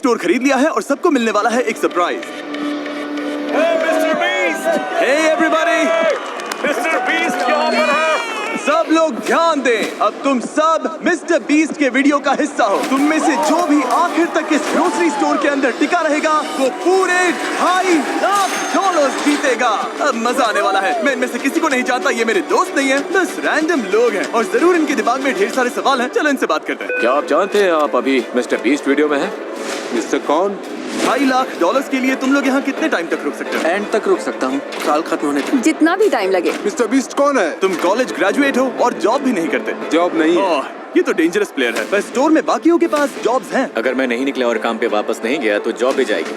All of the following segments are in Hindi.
स्टोर खरीद लिया है और सबको मिलने वाला है एक surprise. Hey everybody, mister Beast यहाँ पर है। सब लोग ध्यान दें, अब तुम सब मिस्टर बीस्ट के वीडियो का हिस्सा हो। तुम में से जो भी आखिर तक इस ग्रोसरी स्टोर के अंदर टिका रहेगा वो पूरे $2.5 जीतेगा। अब मजा आने वाला है। मैं इनमें से किसी को नहीं जानता, ये मेरे दोस्त नहीं है, बस रैंडम लोग हैं और जरूर इनके दिमाग में ढेर सारे सवाल हैं। चलो इनसे बात करते हैं। क्या आप जानते हैं आप अभी मिस्टर बीस्ट वीडियो में हैं? मिस्टर कौन? $2.5 के लिए तुम लोग यहाँ कितने टाइम तक रुक सकते हो? एंड तक रुक सकता हूँ, साल खत्म होने तक। जितना भी टाइम लगे। मिस्टर बीस्ट कौन है? तुम कॉलेज ग्रेजुएट हो और जॉब भी नहीं करते। जॉब नहीं है। ओह, ये तो डेंजरस प्लेयर है। पर स्टोर में बाकियों के पास जॉब्स हैं। अगर मैं नहीं निकला और काम पे वापस नहीं गया तो जॉब भी जाएगी।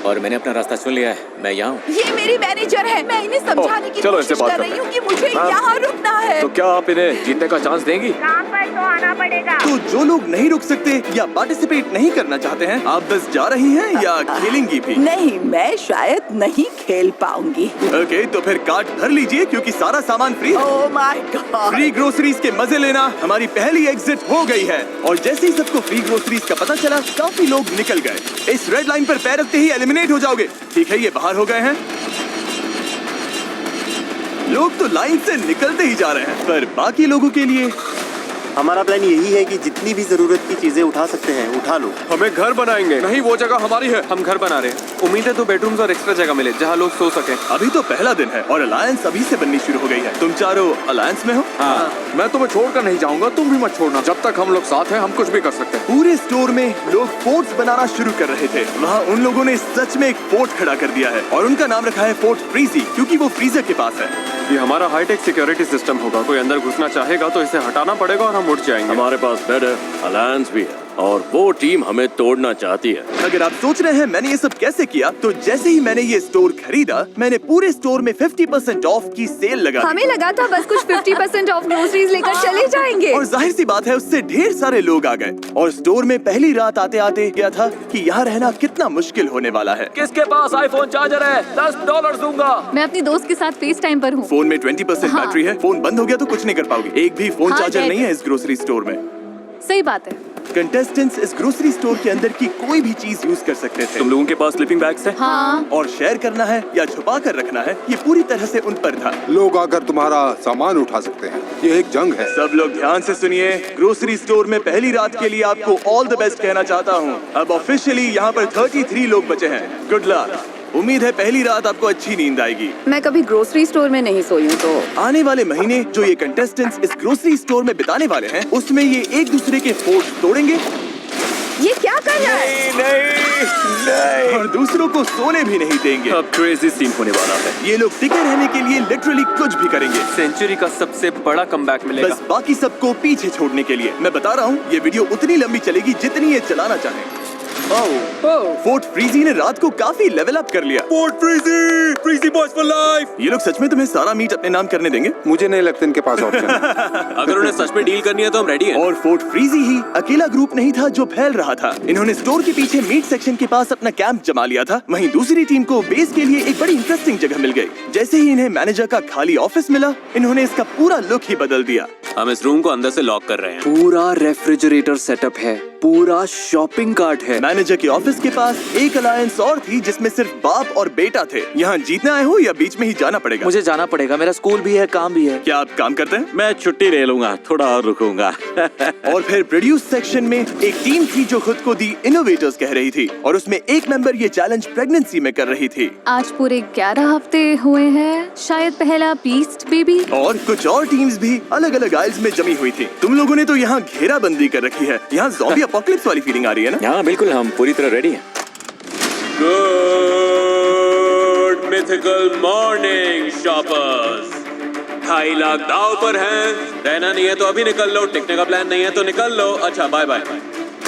और मैंने अपना रास्ता चुन लिया है, मैं यहाँ हूँ। ये मेरी मैनेजर है, मैं इन्हें समझाने की चलो इनसे कोशिश बात कर करते रही हूँ हैं। कि मुझे यहाँ रुकना है। तो क्या आप इन्हें जीतने का चांस देंगी? काम पर तो आना पड़ेगा। तो जो लोग नहीं रुक सकते या पार्टिसिपेट नहीं करना चाहते हैं, आप बस जा रही हैं या खेलेंगी भी? नहीं, मैं शायद नहीं खेल पाऊंगी। ओके, तो फिर कार्ट भर लीजिए क्योंकि सारा सामान फ्री है। ओह माय गॉड। फ्री ग्रोसरीज के मजे लेना हमारी पहली एग्जिट हो गई है और जैसे ही सबको फ्री ग्रोसरीज का पता चला, काफी लोग निकल गए। इस रेड लाइन पर पैर रखते ही एलिमिनेट हो जाओगे। ठीक है, ये बाहर हो गए हैं। लोग तो लाइन से निकलते ही जा रहे हैं, पर बाकी लोगों के लिए हमारा प्लान यही है कि जितनी भी जरूरत की चीजें उठा सकते हैं उठा लो। हमें घर बनाएंगे। नहीं, वो जगह हमारी है, हम घर बना रहे हैं। उम्मीद है तो बेडरूम्स और एक्स्ट्रा जगह मिले जहाँ लोग सो सके। अभी तो पहला दिन है और अलायंस अभी से बननी शुरू हो गई है। तुम चारों अलायंस में हो? हाँ, मैं तुम्हें छोड़कर नहीं जाऊंगा, तुम भी मत छोड़ना। जब तक हम लोग साथ हैं हम कुछ भी कर सकते हैं। पूरे स्टोर में लोग फोर्ट्स बनाना शुरू कर रहे थे। वहाँ उन लोगों ने सच में एक फोर्ट खड़ा कर दिया है और उनका नाम रखा है फोर्ट फ्रीजी, क्योंकि वो फ्रीजर के पास है। ये हमारा हाईटेक सिक्योरिटी सिस्टम होगा। कोई अंदर घुसना चाहेगा तो इसे हटाना पड़ेगा और हम उठ जाएंगे। हमारे पास बेड है, अलायंस भी है और वो टीम हमें तोड़ना चाहती है। अगर आप सोच रहे हैं मैंने ये सब कैसे किया, तो जैसे ही मैंने ये स्टोर खरीदा, मैंने पूरे स्टोर में 50% ऑफ की सेल लगा दी। हमें लगा था बस कुछ 50% ऑफ ग्रोसरीज लेकर चले जाएंगे। और जाहिर सी बात है उससे ढेर सारे लोग आ गए और स्टोर में पहली रात आते आते गया था कि यहाँ रहना कितना मुश्किल होने वाला है। किसके पास आईफोन चार्जर है? $10 दूंगा। मैं अपनी दोस्त के साथ फेस टाइम पर हूँ। फोन में 20% बैटरी है, फोन बंद हो गया तो कुछ नहीं कर पाओगे। एक भी फोन हाँ, चार्जर डेड। नहीं है इस ग्रोसरी स्टोर में। सही बात है। कंटेस्टेंट्स इस ग्रोसरी स्टोर के अंदर की कोई भी चीज यूज कर सकते थे। तुम लोगों के पास स्लीपिंग बैग्स हैं? हाँ। और शेयर करना है या छुपा कर रखना है, ये पूरी तरह से उन पर था। लोग आकर तुम्हारा सामान उठा सकते हैं। ये एक जंग है। सब लोग ध्यान से सुनिए। ग्रोसरी स्टोर में पहली रात के लिए आपको ऑल द बेस्ट कहना चाहता हूँ। अब ऑफिशियली यहाँ पर 33 लोग बचे हैं। Good luck. उम्मीद है पहली रात आपको अच्छी नींद आएगी। मैं कभी ग्रोसरी स्टोर में नहीं सोई हूँ, तो आने वाले महीने जो ये कंटेस्टेंट्स इस ग्रोसरी स्टोर में बिताने वाले हैं, उसमें ये एक दूसरे के फोर्ट तोड़ेंगे। ये क्या कर रहा है? नहीं। और दूसरों को सोने भी नहीं देंगे। अब क्रेजी सीन होने वाला है। ये लोग टिके रहने के लिए लिटरली कुछ भी करेंगे। सेंचुरी का सबसे बड़ा कमबैक मिलेगा। बस बाकी सबको पीछे छोड़ने के लिए। मैं बता रहा हूँ ये वीडियो उतनी लंबी चलेगी जितनी ये चलाना चाहे। फोर्ट फ्रीजी ने रात को काफी लेवल अप कर लिया। Fort frizzy, frizzy boys for life. ये लोग सच में तुम्हें सारा मीट अपने नाम करने देंगे? मुझे नहीं लगता इनके पास ऑप्शन। अगर उन्हें सच में डील करनी है तो हम रेडी हैं। और फोर्ट फ्रीजी ही अकेला ग्रुप नहीं था जो फैल रहा था। इन्होंने स्टोर के पीछे मीट सेक्शन के पास अपना कैंप जमा लिया था। वहीं दूसरी टीम को बेस के लिए एक बड़ी इंटरेस्टिंग जगह मिल गई। जैसे ही इन्हें मैनेजर का खाली ऑफिस मिला, इन्होंने इसका पूरा लुक ही बदल दिया। हम इस रूम को अंदर से लॉक कर रहे हैं। पूरा रेफ्रिजरेटर सेटअप है, पूरा शॉपिंग कार्ट है। मैनेजर के ऑफिस के पास एक अलायंस और थी जिसमें सिर्फ बाप और बेटा थे। यहाँ जीतने आए हो या बीच में ही जाना पड़ेगा? मुझे जाना पड़ेगा, मेरा स्कूल भी है, काम भी है। क्या आप काम करते हैं? मैं छुट्टी ले लूंगा, थोड़ा और रुकूंगा। और फिर प्रोड्यूस सेक्शन में एक टीम थी जो खुद को दी इनोवेटर्स कह रही थी और उसमें एक मेंबर ये चैलेंज प्रेगनेंसी में कर रही थी। आज पूरे 11 हफ्ते हुए हैं, शायद पहला बीस्ट बेबी। और कुछ और टीम्स भी अलग अलग आइल्स में जमी हुई थी। तुम लोगों ने तो यहाँ घेराबंदी कर रखी है। यहाँ ज़ॉम्बी अपोकलिप्स वाली फीलिंग आ रही है ना? हाँ बिल्कुल, हम पूरी तरह रेडी हैं। Good mythical morning shoppers. 2.5 lakh दाव पर हैं। रहना नहीं है तो अभी निकल लो, टिकने का प्लान नहीं है तो निकल लो। अच्छा बाय बाय।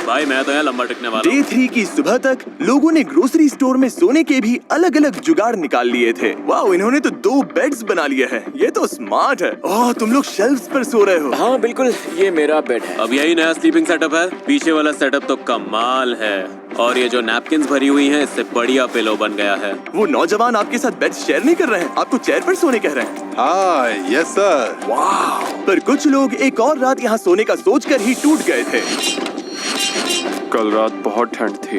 भाई मैं तो यहाँ लंबा टिकने वाला हूँ। डे 3 की सुबह तक लोगों ने ग्रोसरी स्टोर में सोने के भी अलग अलग जुगाड़ निकाल लिए थे। वाओ, इन्होंने तो 2 बेड्स बना लिए हैं। ये तो स्मार्ट है। ओह, तुम लोग शेल्फ्स पर सो रहे हो। हाँ बिल्कुल, ये मेरा बेड है। अब यही नया स्लीपिंग सेटअप है। पीछे वाला सेटअप तो कमाल है। और ये जो नैपकिन्स भरी हुई हैं, इससे बढ़िया पिलो बन गया है। वो नौजवान आपके साथ बेड शेयर नहीं कर रहे हैं, आपको चेयर पर सोने कह रहे हैं। हाँ, यस सर। वाह! पर कुछ लोग एक और रात यहाँ सोने का सोचकर ही टूट गए थे। कल रात बहुत ठंड थी।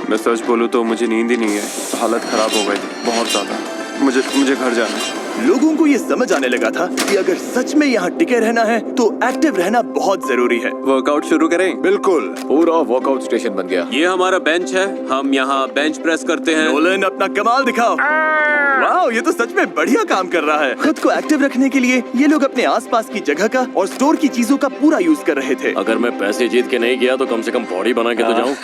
मैं सच बोलूं तो मुझे नींद ही नहीं है, हालत खराब हो गई थी बहुत ज्यादा। मुझे घर जाना है। लोगों को ये समझ आने लगा था कि अगर सच में यहाँ टिके रहना है तो एक्टिव रहना बहुत जरूरी है। वर्कआउट शुरू करें? बिल्कुल। पूरा वर्कआउट स्टेशन बन गया। ये हमारा बेंच है, हम यहाँ बेंच प्रेस करते हैं। नोलन अपना कमाल दिखाओ। वाह, ये तो सच में बढ़िया काम कर रहा है। खुद को एक्टिव रखने के लिए ये लोग अपने आसपास की जगह का और स्टोर की चीजों का पूरा यूज कर रहे थे। अगर मैं पैसे जीत के नहीं गया तो कम से कम बॉडी बना के तो जाऊं।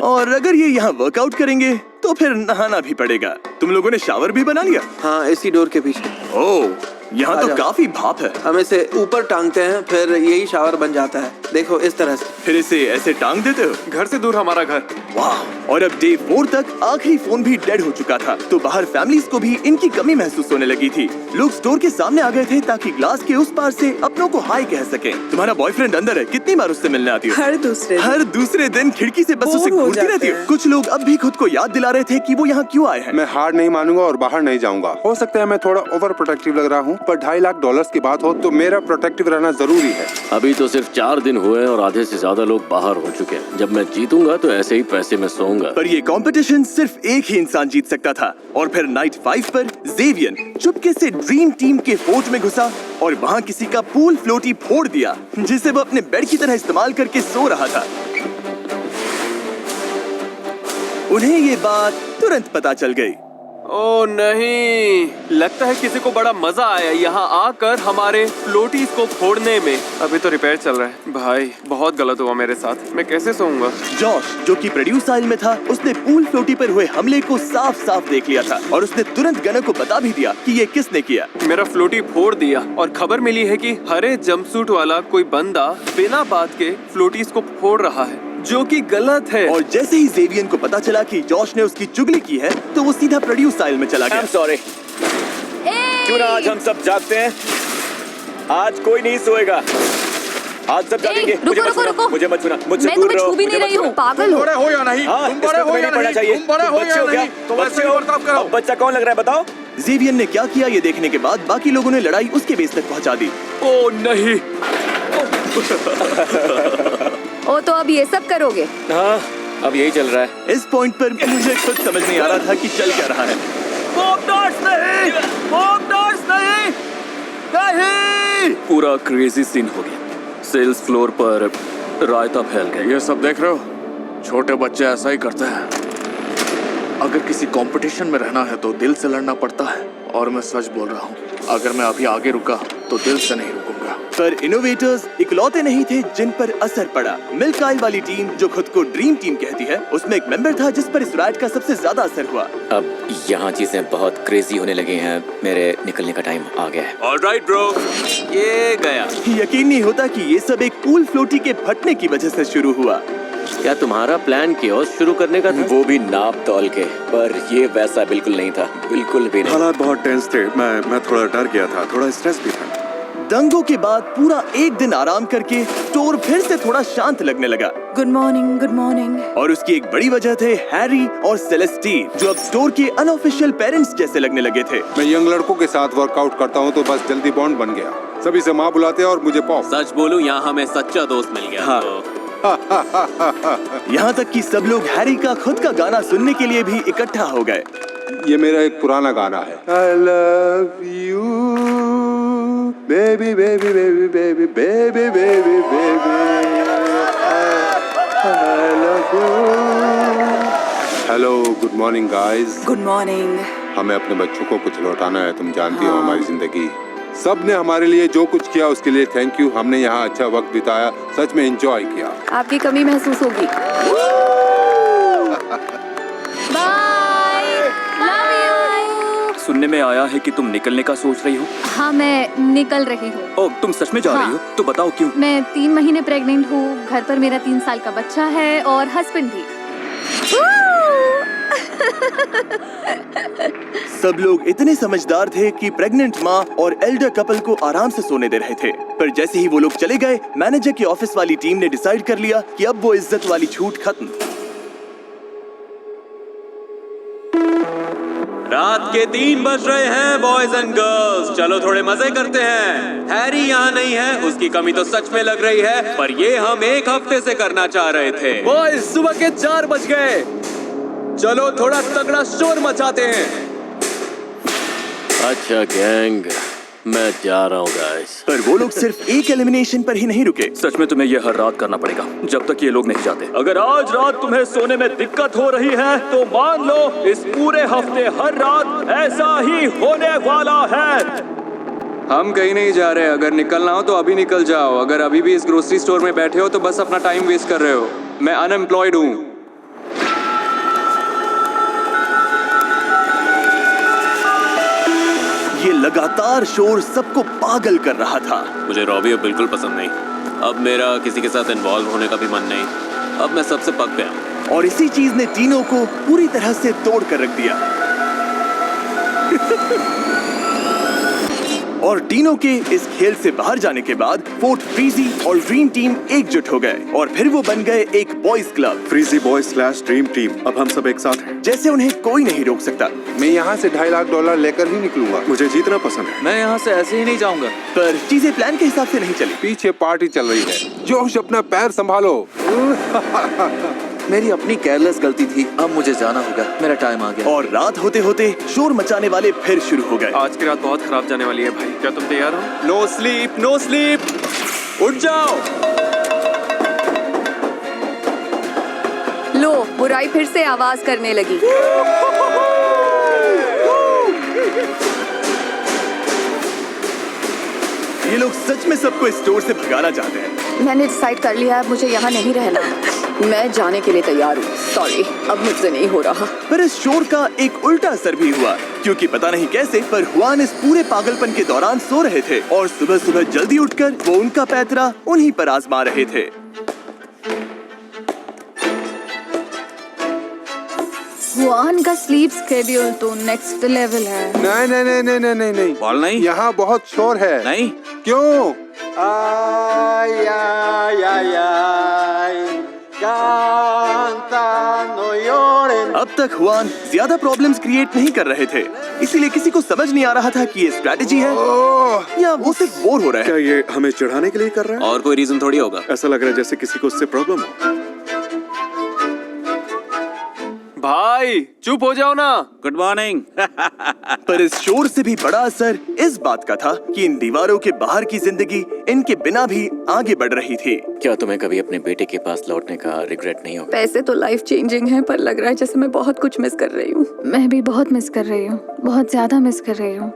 और अगर ये यहाँ वर्कआउट करेंगे तो फिर नहाना भी पड़ेगा। तुम लोगों ने शावर भी बना लिया? हाँ, इसी डोर के पीछे। ओह, यहाँ तो काफी भाप है। हम इसे ऊपर टांगते हैं, फिर यही शावर बन जाता है। देखो इस तरह से। फिर इसे ऐसे टांग देते हो? घर से दूर हमारा घर। वाह, और अब डे 4 तक आखिरी फोन भी डेड हो चुका था, तो बाहर फैमिलीज को भी इनकी कमी महसूस होने लगी थी। लोग स्टोर के सामने आ गए थे ताकि ग्लास के उस पार से अपनों को हाय कह सके। तुम्हारा बॉयफ्रेंड अंदर है, कितनी बार उससे मिलने आती हो? हर दूसरे दिन खिड़की से बस उसे घूरती रहती हो। कुछ लोग अब भी खुद को याद दिला रहे थे कि वो यहाँ क्यों आए हैं। मैं हार नहीं मानूंगा और बाहर नहीं जाऊंगा। हो सकता है मैं थोड़ा ओवर प्रोटेक्टिव लग रहा हूँ, पर $2.5 लाख की बात हो तो मेरा प्रोटेक्टिव रहना जरूरी है। अभी तो सिर्फ 4 दिन हुए और आधे से ज्यादा लोग बाहर हो चुके हैं। जब मैं जीतूंगा तो ऐसे ही पैसे में सोऊंगा। पर ये कंपटीशन सिर्फ एक ही इंसान जीत सकता था। और फिर नाइट 5 पर जेवियन चुपके से ड्रीम टीम के फोर्ट में घुसा और वहाँ किसी का पूल फ्लोटी फोड़ दिया, जिसे वो अपने बेड की तरह इस्तेमाल करके सो रहा था। उन्हें ये बात तुरंत पता चल गई। ओ नहीं, लगता है किसी को बड़ा मजा आया यहाँ आकर हमारे फ्लोटीज को फोड़ने में। अभी तो रिपेयर चल रहा है। भाई बहुत गलत हुआ मेरे साथ, मैं कैसे सोऊंगा? जॉश, जो कि प्रोड्यूस आइल में था, उसने पूल फ्लोटी पर हुए हमले को साफ साफ देख लिया था और उसने तुरंत गनर को बता भी दिया कि ये किसने किया। मेरा फ्लोटी फोड़ दिया और खबर मिली है कि हरे जंपसूट वाला कोई बंदा बिना बात के फ्लोटीज को फोड़ रहा है, जो कि गलत है। और जैसे ही जेवियन को पता चला कि जॉश ने उसकी चुगली की है, तो वो सीधा प्रोड्यूस आइल में चला गया। सॉरी, क्यों ना आज हम सब जागते हैं? आज कोई नहीं सोएगा, आज सब जागेंगे। रुको। मुझे मत छूना, मुझसे मैं दूर तुम्हें रहो। छू भी नहीं रही हूँ, पागल हो। बड़े हो या नहीं? हाँ, तुम बड़े हो या पढ़ना नहीं? चाहिए। तुम बड़े हो बच्चे या क्या? नहीं? तो वैसे बच्चे ही हो? बर्ताव करो। अब बच्चा कौन लग रहा है बताओ? जेवियन ने क्या किया ये देखने के बाद बाकी लोगों ने लड़ाई उसके बेस तक पहुंचा दी। ओ नहीं। ओ, तो अब ये सब करोगे? हाँ, अब यही चल रहा है। इस पॉइंट पर मुझे खुद समझ नहीं आ रहा था कि चल क्या रहा है। नहीं! पूरा क्रेजी सीन हो गया। सेल्स फ्लोर पर रायता फैल गया। ये सब देख रहे हो? छोटे बच्चे ऐसा ही करते हैं। अगर किसी कंपटीशन में रहना है तो दिल से लड़ना पड़ता है, और मैं सच बोल रहा हूँ, अगर मैं अभी आगे रुका तो दिल से नहीं रुकूंगा। पर इनोवेटर्स इकलौते नहीं थे जिन पर असर पड़ा। मिल्क आइल वाली टीम, जो खुद को ड्रीम टीम कहती है, उसमें एक मेंबर था जिस पर इस राइट का सबसे ज्यादा असर हुआ। अब यहाँ चीजें बहुत क्रेजी होने लगी हैं। मेरे निकलने का टाइम आ गया है। ऑलराइट ब्रो, ये गया। यकीन नहीं होता कि ये सब एक पूल फ्लोटी के फटने की वजह से शुरू हुआ। क्या तुम्हारा प्लान कियोस्क शुरू करने का था? वो भी नाप तौल के, पर ये वैसा बिल्कुल नहीं था, बिल्कुल भी नहीं। हालात बहुत टेंस थे। मैं थोड़ा डर गया था, थोड़ा स्ट्रेस भी था। दंगों के बाद पूरा एक दिन आराम करके स्टोर फिर से थोड़ा शांत लगने लगा। Good morning, good morning. और उसकी एक बड़ी वजह थे हैरी और सेलेस्टीन, जो अब स्टोर के अनऑफिशियल पेरेंट्स जैसे लगने लगे थे। मैं यंग लड़कों के साथ वर्कआउट करता हूँ तो बस जल्दी बॉन्ड बन गया। सभी से माँ बुलाते हैं और मुझे पॉप। सच बोलूं, यहाँ हमें सच्चा दोस्त मिल गया। हाँ। तो यहाँ तक कि सब लोग हैरी का खुद का गाना सुनने के लिए भी इकट्ठा हो गए। ये मेरा एक पुराना गाना है। I love you, baby, baby, baby, baby, baby, baby, baby. I love you. Hello, good morning, guys. Good morning. हमें अपने बच्चों को कुछ लौटाना है। तुम जानती हो हमारी जिंदगी। सब ने हमारे लिए जो कुछ किया उसके लिए थैंक यू। हमने यहाँ अच्छा वक्त बिताया, सच में एंजॉय किया। आपकी कमी महसूस होगी। Bye, love you. सुनने में आया है कि तुम निकलने का सोच रही हो। हाँ, मैं निकल रही हूँ। ओ, तुम सच में जा रही हो? तो बताओ क्यों? मैं 3 महीने प्रेग्नेंट हूँ। घर पर मेरा 3 साल का बच्चा है और हस्बैंड भी। सब लोग इतने समझदार थे कि प्रेग्नेंट माँ और एल्डर कपल को आराम से सोने दे रहे थे। पर जैसे ही वो लोग चले गए, मैनेजर की ऑफिस वाली टीम ने डिसाइड कर लिया कि अब वो इज्जत वाली छूट खत्म। रात के 3 बज रहे हैं बॉयज एंड गर्ल्स, चलो थोड़े मजे करते हैं। हैरी यहाँ नहीं है, उसकी कमी तो सच में लग रही है, पर ये हम एक हफ्ते से करना चाह रहे थे। बॉयज, सुबह के 4 बज गए। चलो थोड़ा तगड़ा शोर मचाते हैं। अच्छा गैंग, मैं जा रहा हूँ गाइस। पर वो लोग सिर्फ एक एलिमिनेशन पर ही नहीं रुके। सच में तुम्हें ये हर रात करना पड़ेगा जब तक ये लोग नहीं जाते। अगर आज रात तुम्हें सोने में दिक्कत हो रही है तो मान लो इस पूरे हफ्ते हर रात ऐसा ही होने वाला है। हम कहीं नहीं जा रहे। अगर निकलना हो तो अभी निकल जाओ। अगर अभी भी इस ग्रोसरी स्टोर में बैठे हो तो बस अपना टाइम वेस्ट कर रहे हो। मैं अनएम्प्लॉयड हूँ। ये लगातार शोर सबको पागल कर रहा था। मुझे रॉबी अब बिल्कुल पसंद नहीं। अब मेरा किसी के साथ इन्वॉल्व होने का भी मन नहीं। अब मैं सबसे पक गया। और इसी चीज ने टीनो को पूरी तरह से तोड़ कर रख दिया। और टीनो के इस खेल से बाहर जाने के बाद फोर्ट फ्रीजी और ड्रीम टीम एकजुट हो गए और फिर वो बन गए एक boys club, frizzy boys / dream team. अब हम सब एक साथ हैं। जैसे उन्हें कोई नहीं रोक सकता। मैं यहाँ से $2.5 लाख लेकर ही निकलूंगा। मुझे जीतना पसंद है। मैं यहाँ से ऐसे ही नहीं जाऊंगा। पर चीजें प्लान के हिसाब से नहीं चली। पीछे पार्टी चल रही है। जोश, अपना पैर संभालो। मेरी अपनी केयरलेस गलती थी। अब मुझे जाना होगा, मेरा टाइम आ गया। और रात होते होते शोर मचाने वाले फिर शुरू हो गए। आज की रात बहुत खराब जाने वाली है भाई। क्या तुम तैयार हो? No sleep, no sleep. उठ जाओ। लो, बुराई फिर से आवाज करने लगी। ये लोग सच में सबको इस स्टोर से भगाना चाहते हैं। मैंने डिसाइड कर लिया है, मुझे यहाँ नहीं रहना। मैं जाने के लिए तैयार हूँ। सॉरी, अब मुझसे नहीं हो रहा। पर इस शोर का एक उल्टा असर भी हुआ, क्योंकि पता नहीं कैसे पर हुआन इस पूरे पागलपन के दौरान सो रहे थे और सुबह सुबह जल्दी उठकर वो उनका पैतरा उन्हीं पर आजमा रहे थे। हुआन का स्लीप स्केड्यूल तो नेक्स्ट लेवल है। नहीं नहीं नहीं नहीं नहीं नहीं नहीं। बॉल नहीं। यहाँ बहुत शोर है। नहीं। क्यों? अब तक हुआन ज्यादा प्रॉब्लम्स क्रिएट नहीं कर रहे थे, इसीलिए किसी को समझ नहीं आ रहा था कि ये स्ट्रेटेजी है या वो सिर्फ बोर हो रहे हैं। क्या ये हमें चढ़ाने के लिए कर रहा है? और कोई रीजन थोड़ी होगा। ऐसा लग रहा है जैसे किसी को उससे प्रॉब्लम हो। भाई चुप हो जाओ ना। Good morning. पर इस शोर से भी बड़ा असर इस बात का था कि इन दीवारों के बाहर की जिंदगी इनके बिना भी आगे बढ़ रही थी। क्या तुम्हें कभी अपने बेटे के पास लौटने का रिग्रेट नहीं होगा? पैसे तो लाइफ चेंजिंग है, पर लग रहा है जैसे मैं बहुत कुछ मिस कर रही हूँ। मैं भी बहुत मिस कर रही हूँ, बहुत ज्यादा मिस कर रही हूँ।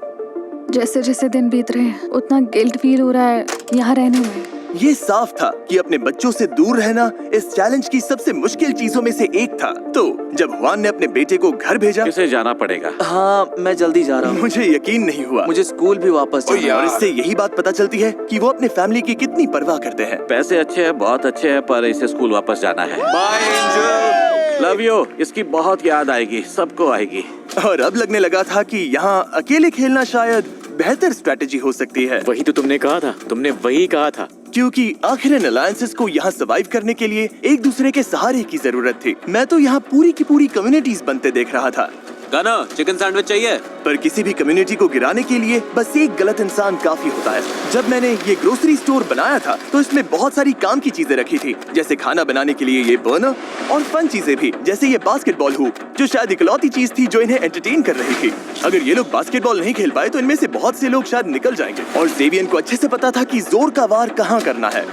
जैसे जैसे दिन बीत रहे हैं उतना गिल्ट फील हो रहा है यहाँ रहने में। ये साफ था कि अपने बच्चों से दूर रहना इस चैलेंज की सबसे मुश्किल चीजों में से एक था। तो जब हुआन ने अपने बेटे को घर भेजा, किसे जाना पड़ेगा? हाँ, मैं जल्दी जा रहा हूँ। मुझे यकीन नहीं हुआ। मुझे स्कूल भी वापस जाना है। और इससे यही बात पता चलती है कि वो अपने फैमिली की कितनी परवाह करते हैं। पैसे अच्छे हैं, बहुत अच्छे हैं, पर इसे स्कूल वापस जाना है। Bye angel, love you. इसकी बहुत याद आएगी, सबको आएगी। और अब लगने लगा था कि यहाँ अकेले खेलना शायद बेहतर स्ट्रेटेजी हो सकती है। वही तो तुमने कहा था। तुमने वही कहा था। क्योंकि आखिर इन अलायंसेस को यहाँ सर्वाइव करने के लिए एक दूसरे के सहारे की जरूरत थी। मैं तो यहाँ पूरी की पूरी कम्युनिटीज बनते देख रहा था। गाना, चिकन सैंडविच चाहिए? पर किसी भी कम्युनिटी को गिराने के लिए बस एक गलत इंसान काफी होता है। जब मैंने ये ग्रोसरी स्टोर बनाया था तो इसमें बहुत सारी काम की चीजें रखी थी, जैसे खाना बनाने के लिए ये बर्नर और फन चीजें भी, जैसे ये बास्केटबॉल हुप, जो शायद इकलौती चीज थी जो इन्हें एंटरटेन कर रही थी। अगर ये लोग बास्केटबॉल नहीं खेल पाए तो इनमें से बहुत से लोग शायद निकल जाएंगे। और जेवियन को अच्छे से पता था कि जोर का वार कहाँ करना है।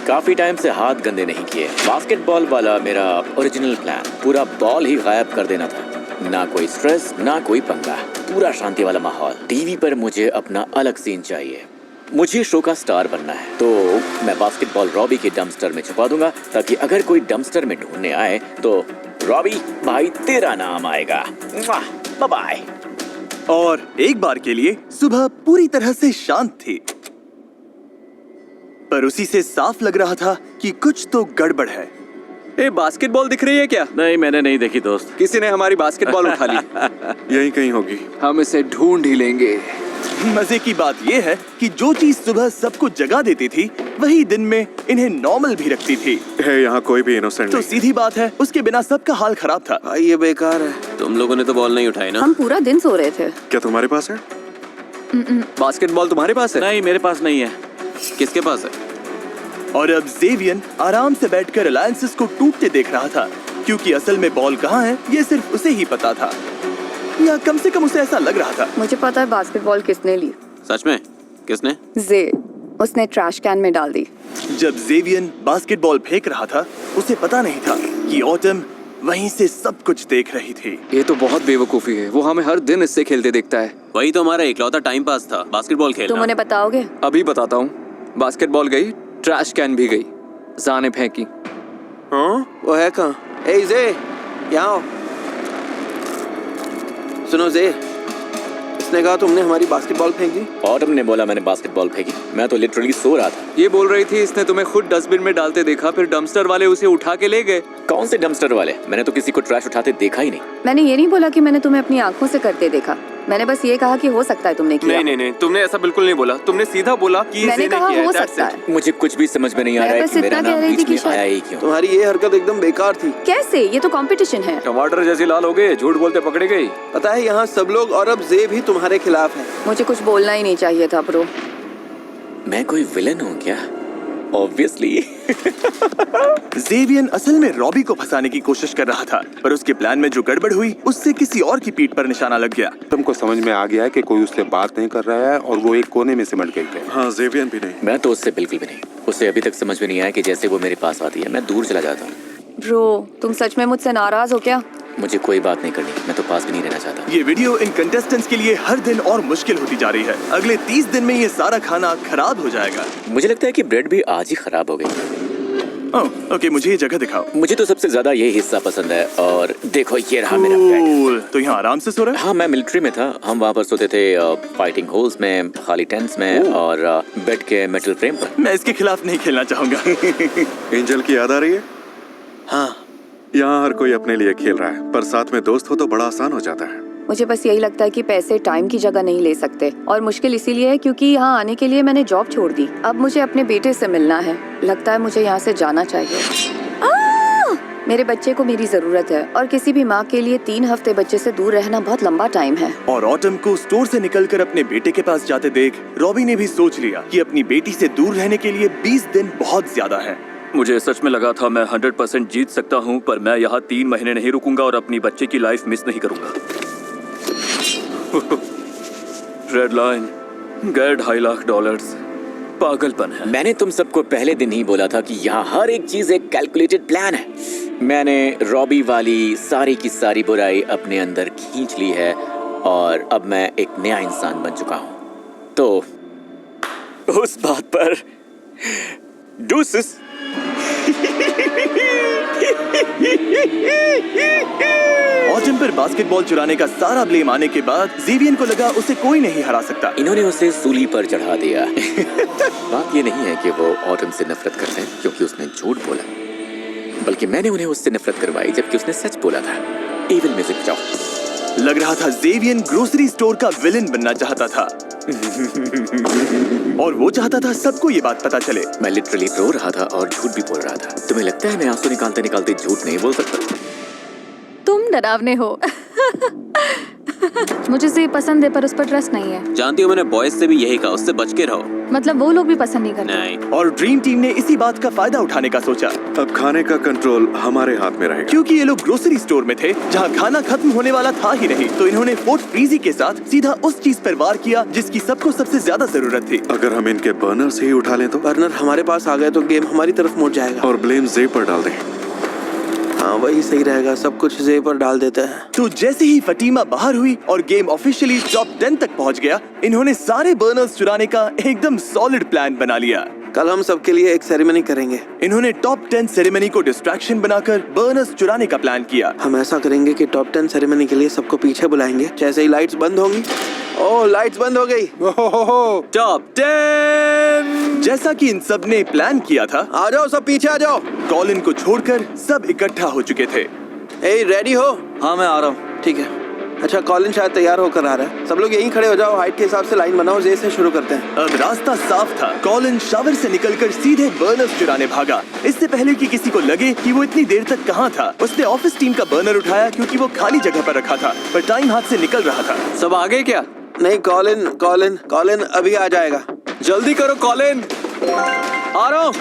काफी टाइम से हाथ गंदे नहीं किए। बास्केटबॉल वाला मेरा ओरिजिनल प्लान, पूरा बॉल ही गायब कर देना था। ना कोई स्ट्रेस, ना कोई पंगा, पूरा शांति वाला माहौल। टीवी पर मुझे अपना अलग सीन चाहिए। मुझे शो का स्टार बनना है, तो मैं बास्केटबॉल रॉबी के डंपस्टर में छुपा दूंगा, ताकि अगर कोई डंपस्टर में ढूंढने आए तो रॉबी भाई तेरा नाम आएगा। Bye bye. और एक बार के लिए सुबह पूरी तरह से शांत थी, पर उसी से साफ लग रहा था कि कुछ तो गड़बड़ है। बास्केटबॉल दिख रही है क्या? नहीं, मैंने नहीं देखी दोस्त। किसी ने हमारी बास्केटबॉल उठा ली। यहीं कहीं होगी। हम इसे ढूंढ ही लेंगे। मजे की बात यह है कि जो चीज सुबह सबको जगा देती थी वही दिन में इन्हें नॉर्मल भी रखती थी। है यहाँ कोई भी इनोसेंट तो नहीं। सीधी बात है, उसके बिना सबका हाल खराब था। भाई ये बेकार है। तुम लोगों ने तो बॉल नहीं उठाई ना? हम पूरा दिन सो रहे थे। क्या तुम्हारे पास है? बास्केटबॉल तुम्हारे पास है? नहीं, मेरे पास नहीं है। किसके पास है? और अब जेवियन आराम से बैठकर अलायंसेस को टूटते देख रहा था, क्योंकि असल में बॉल कहाँ है ये सिर्फ उसे ही पता था, या कम से कम उसे ऐसा लग रहा था। मुझे पता है बास्केटबॉल किसने ली। सच में? किसने? जे, उसने ट्रैश कैन में डाल दी। जब जेवियन बास्केटबॉल फेंक रहा था उसे पता नहीं था कि ऑटम वहीं से सब कुछ देख रही थी। ये तो बहुत बेवकूफी है, वो हमें हर दिन इससे खेलते दिखता है। वही तो हमारा इकलौता टाइम पास था, बास्केटबॉल खेलना। तुम उन्हें बताओगे? अभी बताता हूँ। बास्केटबॉल गई, ट्रैश कैन भी गई, जा ने फेंकी। हाँ वो है कहाँ? ए जे, यहाँ आओ। सुनो जे, इसने कहा तुमने हमारी बास्केटबॉल फेंक दी। ऑटम ने बोला मैंने बास्केटबॉल फेंकी। मैं तो लिटरली सो रहा था। ये बोल रही थी इसने तुम्हें खुद डस्टबिन में डालते देखा, फिर डंपस्टर वाले उसे उठा के ले गए। कौन से डंपस्टर वाले? मैंने तो किसी को ट्रैश उठाते देखा ही नहीं। मैंने ये नहीं बोला कि मैंने तुम्हें अपनी आंखों से करते देखा। मैंने बस ये कहा कि हो सकता है तुमने किया। नहीं, तुमने ऐसा बिल्कुल नहीं बोला। तुमने सीधा बोला कि मैंने कहा हो सकता है। मुझे कुछ भी समझ में नहीं आ रहा है कि मेरा नाम बीच में आया ही क्यों। तुम्हारी ये हरकत एकदम बेकार थी। कैसे? ये तो कंपटीशन है। टमाटर जैसी लाल हो गए, झूठ बोलते पकड़े गई। पता है यहाँ सब लोग और अब जे भी तुम्हारे खिलाफ है। मुझे कुछ बोलना ही नहीं चाहिए था ब्रो। मैं कोई विलन हूँ क्या? ऑब्वियसली। जेवियन असल में रॉबी को फंसाने की कोशिश कर रहा था, पर उसके प्लान में जो गड़बड़ हुई उससे किसी और की पीठ पर निशाना लग गया। तुमको समझ में आ गया है कि कोई उससे बात नहीं कर रहा है और वो एक कोने में सिमट गई है। हाँ, जेवियन भी नहीं। मैं तो उससे बिल्कुल भी नहीं। उसे अभी तक समझ में नहीं आया कि जैसे वो मेरे पास आती है मैं दूर चला जाता हूँ। ब्रो, तुम सच में मुझसे नाराज हो क्या? मुझे कोई बात नहीं करनी, मैं तो पास भी नहीं रहना चाहता। ये वीडियो इन कंटेस्टेंट्स के लिए हर दिन और मुश्किल होती जा रही है। अगले 30 दिन में ये सारा खाना खराब हो जाएगा। मुझे लगता है कि ब्रेड भी आज ही खराब हो गई। ओके, मुझे ये जगह दिखाओ। मुझे तो सबसे ज्यादा ये हिस्सा पसंद है। और देखो ये रहा मेरा बेड। तो यहाँ आराम से सो रहा है? हाँ, मैं मिलिट्री में था। हम वहाँ पर सोते थे फाइटिंग होल्स में, खाली टेंट्स में और बेड के मेटल फ्रेम पर। मैं इसके खिलाफ नहीं खेलना चाहूंगा। एंजल की याद आ रही है? हाँ, यहाँ हर कोई अपने लिए खेल रहा है, पर साथ में दोस्त हो तो बड़ा आसान हो जाता है। मुझे बस यही लगता है कि पैसे टाइम की जगह नहीं ले सकते, और मुश्किल इसीलिए है क्योंकि यहाँ आने के लिए मैंने जॉब छोड़ दी। अब मुझे अपने बेटे से मिलना है। लगता है मुझे यहाँ से जाना चाहिए। मेरे बच्चे को मेरी जरूरत है, और किसी भी माँ के लिए 3 हफ्ते बच्चे से दूर रहना बहुत लंबा टाइम है। और ऑटम को स्टोर से निकलकर अपने बेटे के पास जाते देख रॉबी ने भी सोच लिया कि अपनी बेटी से दूर रहने के लिए 20 दिन बहुत ज्यादा है। मुझे सच में लगा था मैं 100% जीत सकता हूँ, पर मैं यहाँ 3 महीने नहीं रुकूंगा और अपनी बच्चे की लाइफ मिस नहीं करूंगा। रेड लाइन, गए $2.5 लाख। पागलपन है। मैंने तुम सबको पहले दिन ही बोला था कि यहाँ हर एक चीज एक कैलकुलेटेड प्लान है। मैंने रॉबी वाली सारी की सारी बुराई अपने अंदर खींच ली है और अब मैं एक नया इंसान बन चुका हूँ। तो उस बात पर डूसिस। ऑटम पर बास्केटबॉल चुराने का सारा ब्लेम आने के बाद जेवियन को लगा उसे कोई नहीं हरा सकता। इन्होंने उसे सूली पर चढ़ा दिया। बात ये नहीं है कि वो ऑटम से नफरत करते हैं क्योंकि उसने झूठ बोला, बल्कि मैंने उन्हें उससे नफरत करवाई जबकि उसने सच बोला था। एविल म्यूजिक बजाओ। लग रहा था जेवियन ग्रोसरी स्टोर का विलेन बनना चाहता था। और वो चाहता था सबको ये बात पता चले। मैं लिटरली रो रहा था और झूठ भी बोल रहा था। तुम्हें लगता है मैं आंसू निकालते निकालते झूठ नहीं बोल सकता? तुम डरावने हो। मुझे से पसंद है पर उस पर ट्रस्ट नहीं है। जानती हो मैंने बॉयज से भी यही कहा, उससे बच के रहो। मतलब वो लोग भी पसंद नहीं करते। नहीं। और ड्रीम टीम ने इसी बात का फायदा उठाने का सोचा। अब खाने का कंट्रोल हमारे हाथ में रहेगा। क्योंकि ये लोग ग्रोसरी स्टोर में थे जहाँ खाना खत्म होने वाला था ही नहीं, तो इन्होंने फोर्ट फ्रीजी के साथ सीधा उस चीज पर वार किया जिसकी सबको सबसे ज्यादा जरूरत थी। अगर हम इनके बर्नर से ही उठा लें तो? बर्नर हमारे पास आ गए तो गेम हमारी तरफ मुड़ जाएगा। और ब्लेम जे पर डाल दें। हाँ वही सही रहेगा, सब कुछ जे पर डाल देते हैं। तो जैसे ही फटीमा बाहर हुई और गेम ऑफिशियली टॉप 10 तक पहुंच गया, इन्होंने सारे बर्नर्स चुराने का एकदम सॉलिड प्लान बना लिया। कल हम सबके लिए एक सेरेमनी करेंगे। इन्होंने टॉप 10 सेरेमनी को डिस्ट्रैक्शन बनाकर बर्नर्स चुराने का प्लान किया। हम ऐसा करेंगे कि टॉप 10 सेरेमनी के लिए सबको पीछे बुलाएंगे। जैसे ही लाइट्स बंद होंगी, ओह लाइट्स बंद हो गई। टॉप 10 जैसा कि इन सब ने प्लान किया था। आ जाओ सब पीछे आ जाओ। कॉलिन को छोड़कर सब इकट्ठा हो चुके थे। ए रेडी हो? हाँ मैं आ रहा हूँ। ठीक है। अच्छा कॉलिन शायद तैयार होकर आ रहा है। सब लोग यहीं खड़े हो जाओ, हाइट के हिसाब से लाइन बनाओ। जे से शुरू करते हैं। अब रास्ता साफ था। कॉलिन शावर से निकलकर सीधे बर्नर्स चुराने भागा। इससे पहले कि किसी को लगे कि वो इतनी देर तक कहाँ था, उसने ऑफिस टीम का बर्नर उठाया क्योंकि वो खाली जगह पर रखा था, पर टाइम हाथ से निकल रहा था। सब आ गए क्या? नहीं, कॉलिन कॉलिन कॉलिन अभी आ जाएगा। जल्दी करो कॉलिन। आ रहा हूँ।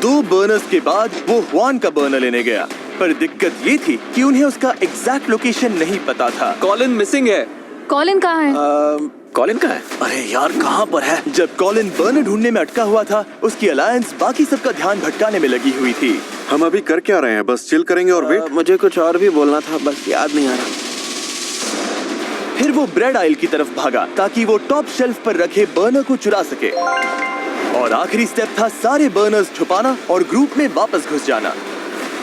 2 बर्नर्स के बाद वो हुआन का बर्नर लेने गया। पर दिक्कत ये थी कि उन्हें उसका एग्जैक्ट लोकेशन नहीं पता था। कॉलिन मिसिंग है। कॉलिन कहाँ है? कॉलिन कहाँ है? अरे यार कहाँ पर है? जब कॉलिन बर्नर ढूंढने में अटका हुआ था, उसकी अलायंस बाकी सबका ध्यान भटकाने में लगी हुई थी। हम अभी कर क्या रहे हैं? बस चिल करेंगे और वेट। मुझे कुछ और भी बोलना था, बस याद नहीं आ रहा। फिर वो ब्रेड आइल की तरफ भागा ताकि वो टॉप शेल्फ पर रखे बर्नर को चुरा सके। और आखिरी स्टेप था सारे बर्नर्स छुपाना और ग्रुप में वापस घुस जाना।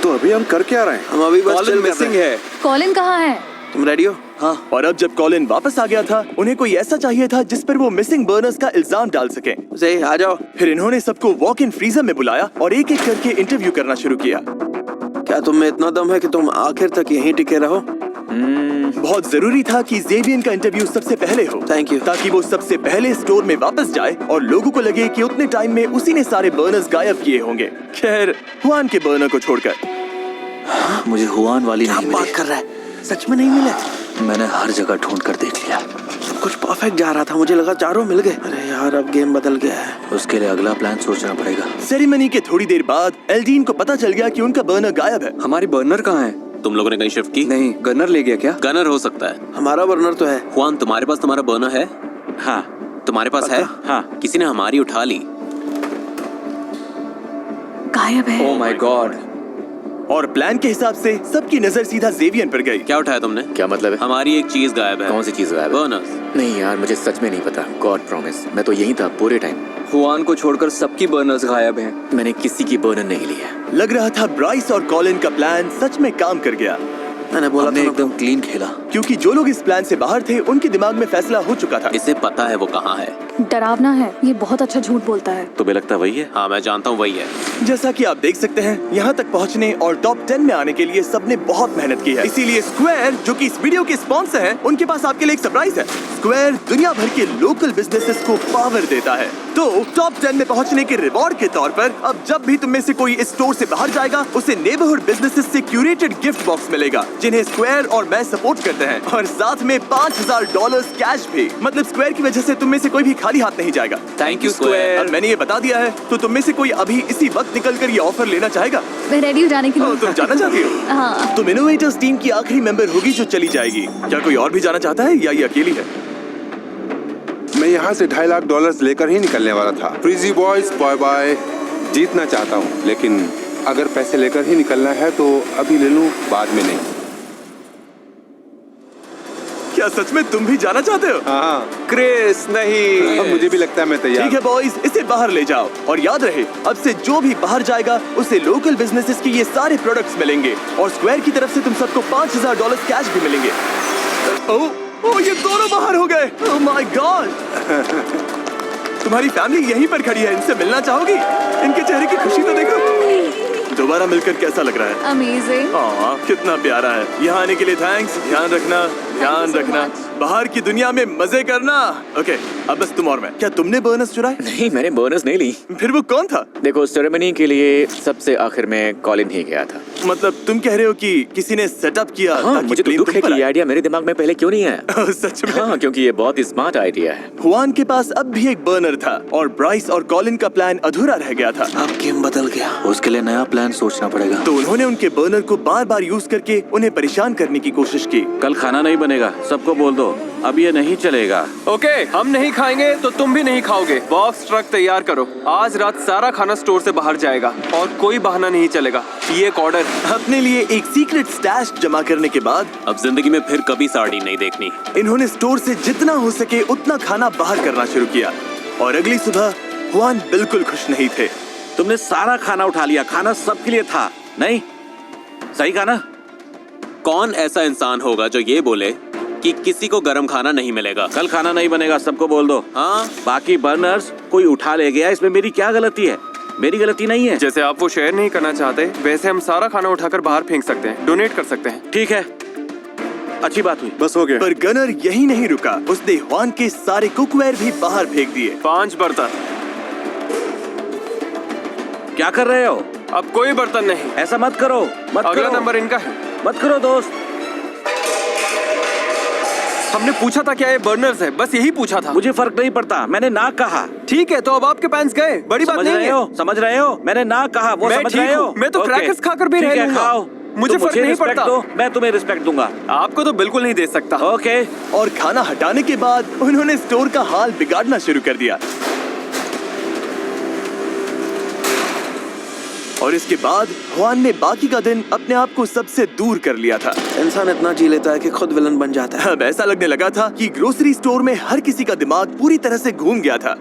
तो अभी हम कर क्या रहे हैं? हम अभी बस कॉलिन मिसिंग है। कॉलिन कहाँ है? तुम रेडी हो? हाँ। और अब जब कॉलिन वापस आ गया था, उन्हें कोई ऐसा चाहिए था जिस पर वो मिसिंग बर्नर्स का इल्जाम डाल सके। सही, आ जाओ। फिर इन्होंने सबको वॉक इन फ्रीजर में बुलाया और एक एक करके इंटरव्यू करना शुरू किया। क्या तुम में इतना दम है कि तुम आखिर तक यहीं टिके रहो? बहुत जरूरी था कि जेवियन का इंटरव्यू सबसे पहले हो। Thank you. ताकि वो सबसे पहले स्टोर में वापस जाए और लोगों को लगे कि उतने टाइम में उसी ने सारे बर्नर्स गायब किए होंगे। खैर, हुआन के बर्नर को छोड़कर। मुझे हुआन वाली क्या नहीं बात मिली। कर रहा है? सच में नहीं मिले? मैंने हर जगह ढूंढ कर देख लिया। सब कुछ परफेक्ट जा रहा था, मुझे लगा चारों मिल गए। अरे यार, अब गेम बदल गया है। उसके लिए अगला प्लान सोचना पड़ेगा। सेरेमनी के थोड़ी देर बाद एल्डीन को पता चल गया कि उनका बर्नर गायब है। हमारी बर्नर कहाँ है? तुम लोगों ने कहीं शिफ्ट की? नहीं, गनर ले गया क्या? गनर हो सकता है। हमारा बर्नर तो है। हुआन, तुम्हारे पास तुम्हारा बर्नर है? हाँ। तुम्हारे पास है? हाँ। किसी ने हमारी उठा ली। गायब है। ओह माय गॉड। और प्लान के हिसाब से सबकी नजर सीधा जेवियन पर गई। क्या उठाया तुमने? क्या मतलब है? हमारी एक चीज गायब है। कौन सी चीज गायब है? बर्नर्स। नहीं यार, मुझे सच में नहीं पता। गॉड प्रॉमिस, मैं तो यहीं था पूरे टाइम। हुआन को छोड़कर सबकी बर्नर्स गायब हैं। मैंने किसी की बर्नर नहीं ली है। लग रहा था ब्राइस और कॉलिन का प्लान सच में काम कर गया। मैंने बोला हमने था एकदम क्लीन खेला। क्योंकि जो लोग इस प्लान से बाहर थे, उनके दिमाग में फैसला हो चुका था। इसे पता है वो कहाँ है। डरावना है, ये बहुत अच्छा झूठ बोलता है। तुम्हें लगता है वही है? हाँ, मैं जानता हूँ वही है। जैसा कि आप देख सकते हैं, यहाँ तक पहुँचने और टॉप 10 में आने के लिए सबने बहुत मेहनत की है। इसीलिए स्क्वायर, जो कि इस वीडियो के स्पॉन्सर हैं, उनके पास आपके लिए एक सरप्राइज है। स्क्वायर दुनिया भर के लोकल बिजनेसेस को पावर देता है। तो टॉप 10 में पहुँचने के रिवॉर्ड के तौर पर अब जब भी तुम में से कोई इस स्टोर से बाहर जाएगा, उसे नेबरहुड बिजनेसेस से क्यूरेटेड गिफ्ट बॉक्स मिलेगा, जिन्हें स्क्वायर और मैं सपोर्ट करते हैं। और साथ में $5000 कैश भी। मतलब स्क्वायर की वजह से तुम में से कोई भी खाली हाथ नहीं जाएगा। Thank you square. अब मैंने ये बता दिया है, तो तुम में से कोई अभी इसी वक्त निकलकर ये ऑफर लेना चाहेगा? मैं रेडी हूँ जाने के लिए। तुम जाना चाहती हो? हाँ। तुम इनोवेटर्स टीम की आखिरी मेंबर होगी जो चली जाएगी। क्या कोई और भी जाना चाहता है या ये अकेली है? मैं यहाँ से $2.5 लाख लेकर ही निकलने वाला था। Freezy boys, bye bye. जीतना चाहता हूँ, लेकिन अगर पैसे लेकर ही निकलना है तो अभी ले लूँ, बाद में नहीं। क्या सच में तुम भी जाना चाहते हो? हाँ। क्रिस, नहीं। अब मुझे भी लगता है मैं तैयार। ठीक है बॉयज, इसे बाहर ले जाओ। और याद रहे, अब से जो भी बाहर जाएगा उसे लोकल बिजनेसेस के ये सारे प्रोडक्ट्स मिलेंगे। और स्क्वायर की तरफ से तुम सबको $5000 कैश भी मिलेंगे। ओह, ये दोनों बाहर हो गए। ओह माय गॉड। तुम्हारी फैमिली यहीं पर खड़ी है, इनसे मिलना चाहोगी? इनके चेहरे की खुशी तो देखो। दोबारा मिलकर कैसा लग रहा है? अमेजिंग। हाँ, कितना प्यारा है। यहाँ आने के लिए थैंक्स। ध्यान रखना, ध्यान रखना। बाहर की दुनिया में मजे करना। ओके, अब बस तुम और मैं। क्या तुमने बोनस चुराए? नहीं, मैंने बोनस नहीं ली। फिर वो कौन था? देखो, सेरेमनी के लिए सबसे आखिर में कॉलिन ही गया था। मतलब तुम कह रहे हो कि किसी ने सेटअप किया? हाँ, ताकि मुझे तो blame दुख तुम है पर कि आए? ये आइडिया मेरे दिमाग में पहले क्यों नहीं आया। सच में? हाँ, क्योंकि ये बहुत ही स्मार्ट आइडिया है। हुआन के पास अब भी एक बर्नर था और ब्राइस और कॉलिन का प्लान अधूरा रह गया था। अब गेम बदल गया। उसके लिए नया प्लान सोचना पड़ेगा। तो उन्होंने उनके बर्नर को बार बार यूज करके उन्हें परेशान करने की कोशिश की। कल खाना नहीं बनेगा, सबको बोल दो, अब ये नहीं चलेगा। ओके, हम नहीं खाएंगे तो तुम भी नहीं खाओगे। बॉक्स ट्रक तैयार करो। आज रात सारा खाना स्टोर से बाहर जाएगा और कोई बहाना नहीं चलेगा। ये एक ऑर्डर। अपने लिए एक सीक्रेट स्टैश जमा करने के बाद अब जिंदगी में फिर कभी साड़ी नहीं देखनी। इन्होंने स्टोर से जितना हो सके उतना खाना बाहर करना शुरू किया। और अगली सुबह हुआन बिल्कुल खुश नहीं थे। तुमने सारा खाना उठा लिया, खाना सबके लिए था, नहीं? सही कहा ना? कौन ऐसा इंसान होगा जो ये बोले कि किसी को गर्म खाना नहीं मिलेगा? कल खाना नहीं बनेगा, सबको बोल दो। हाँ, बाकी बर्नर्स कोई उठा ले गया, इसमें मेरी क्या गलती है? मेरी गलती नहीं है। जैसे आप वो शेयर नहीं करना चाहते, वैसे हम सारा खाना उठाकर बाहर फेंक सकते हैं, डोनेट कर सकते हैं। ठीक है, अच्छी बात हुई। बस हो गया। पर गनर यही नहीं रुका, उसने हुआन के सारे कुकवेयर भी बाहर फेंक दिए। 5 बर्तन। क्या कर रहे हो? अब कोई बर्तन नहीं। ऐसा मत करो, मत अगला करो। नंबर इनका है। मत करो दोस्त। हमने पूछा था क्या ये बर्नर्स है, बस यही पूछा था। मुझे फर्क नहीं पड़ता, मैंने ना कहा। ठीक है, तो अब आपके पैंट्स गए, बड़ी बात समझ नहीं रहे है। हो? समझ रहे हो? मैंने ना कहा, वो मैं समझ ठीक रहे हो? हूँ, मैं तो ओके। क्रैकर्स खाकर भी ठीक रह है, लूंगा। खाओ। मुझे फर्क नहीं रिस्पेक्ट पड़ता। दो, मैं तुम्हें रिस्पेक्ट दूंगा। आपको तो बिल्कुल नहीं दे सकता। ओके। और खाना हटाने के बाद उन्होंने स्टोर का हाल बिगाड़ना शुरू कर दिया। और इसके बाद हुआन ने बाकी का दिन अपने आप को सबसे दूर कर लिया था। इंसान इतना जी लेता है कि खुद विलन बन जाता है। अब ऐसा लगने लगा था कि ग्रोसरी स्टोर में हर किसी का दिमाग पूरी तरह से घूम गया था।